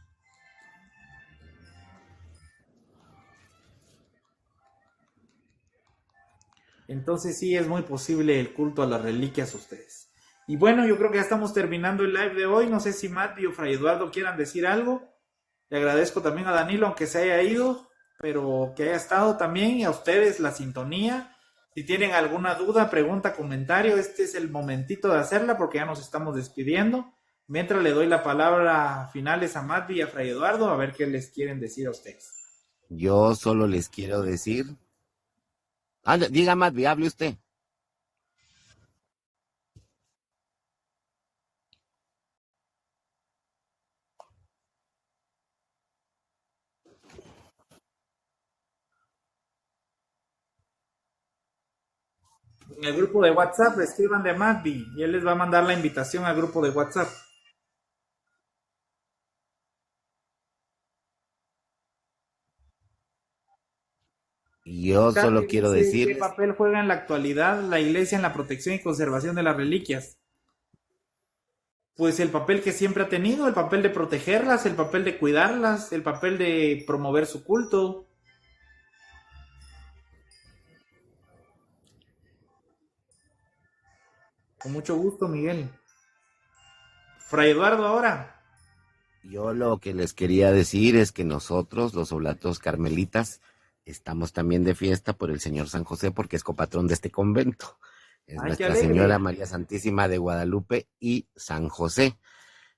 Entonces sí es muy posible el culto a las reliquias ustedes. Y bueno, yo creo que ya estamos terminando el live de hoy. No sé si Matt o Fray Eduardo quieran decir algo. Le agradezco también a Danilo, aunque se haya ido, pero que haya estado también, y a ustedes la sintonía. Si tienen alguna duda, pregunta, comentario, este es el momentito de hacerla porque ya nos estamos despidiendo. Mientras le doy la palabra finales a Matt y a Fray Eduardo, a ver qué les quieren decir a ustedes. Yo solo les quiero decir. Diga más, hable usted. En el grupo de WhatsApp, escriban a Madby y él les va a mandar la invitación al grupo de WhatsApp. Yo solo Carly quiero dice, ¿qué decirles, papel juega en la actualidad la iglesia en la protección y conservación de las reliquias? Pues el papel que siempre ha tenido, el papel de protegerlas, el papel de cuidarlas, el papel de promover su culto. Con mucho gusto, Miguel. Fray Eduardo ahora. Yo lo que les quería decir es que nosotros, los oblatos carmelitas, estamos también de fiesta por el Señor San José porque es copatrón de este convento. Es Ay, qué Nuestra alegre. Señora María Santísima de Guadalupe y San José.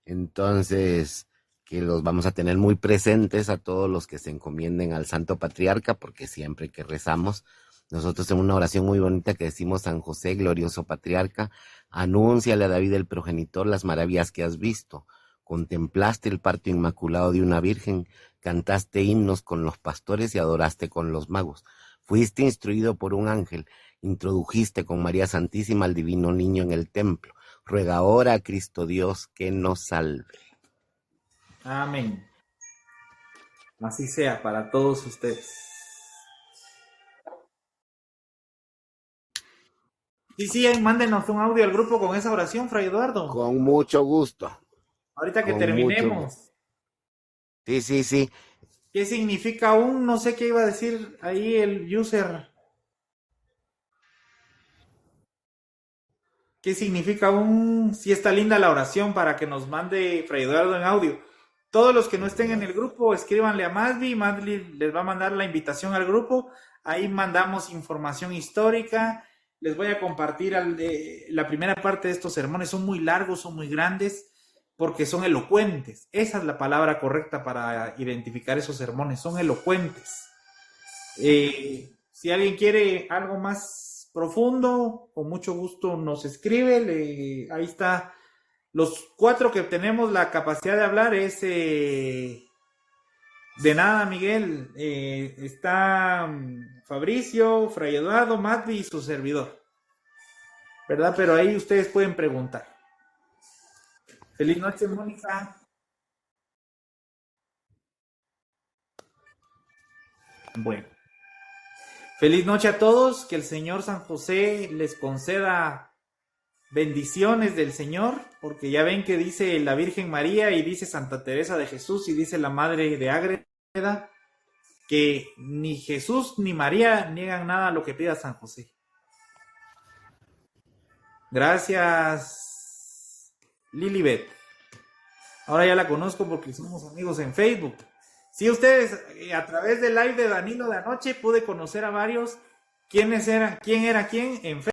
Entonces, que los vamos a tener muy presentes a todos los que se encomienden al Santo Patriarca, porque siempre que rezamos, nosotros tenemos una oración muy bonita que decimos: San José, glorioso Patriarca, anúnciale a David el progenitor las maravillas que has visto. Contemplaste el parto inmaculado de una virgen, cantaste himnos con los pastores y adoraste con los magos. Fuiste instruido por un ángel, introdujiste con María Santísima al divino niño en el templo. Ruega ahora a Cristo Dios que nos salve. Amén. Así sea para todos ustedes. Sí, mándenos un audio al grupo con esa oración, Fray Eduardo. Con mucho gusto. Ahorita que Con terminemos. Sí. ¿Qué significa no sé qué iba a decir ahí el user? ¿Qué significa sí está linda la oración para que nos mande Fray Eduardo en audio? Todos los que no estén en el grupo, escríbanle a Madvi les va a mandar la invitación al grupo, ahí mandamos información histórica, les voy a compartir la primera parte de estos sermones, son muy largos, son muy grandes, porque son elocuentes, esa es la palabra correcta para identificar esos sermones, son elocuentes. Si alguien quiere algo más profundo, con mucho gusto nos escribe, ahí está. Los 4 que tenemos la capacidad de hablar es de nada, Miguel, está Fabricio, Fray Eduardo, Madvi y su servidor, ¿verdad? Pero ahí ustedes pueden preguntar. Feliz noche, Mónica. Bueno, feliz noche a todos, que el Señor San José les conceda bendiciones del Señor, porque ya ven que dice la Virgen María y dice Santa Teresa de Jesús y dice la Madre de Ágreda que ni Jesús ni María niegan nada a lo que pida San José. Gracias, Lilibet. Ahora ya la conozco porque somos amigos en Facebook. Sí, ustedes, a través del live de Danilo de anoche pude conocer a varios quién era quién en Facebook.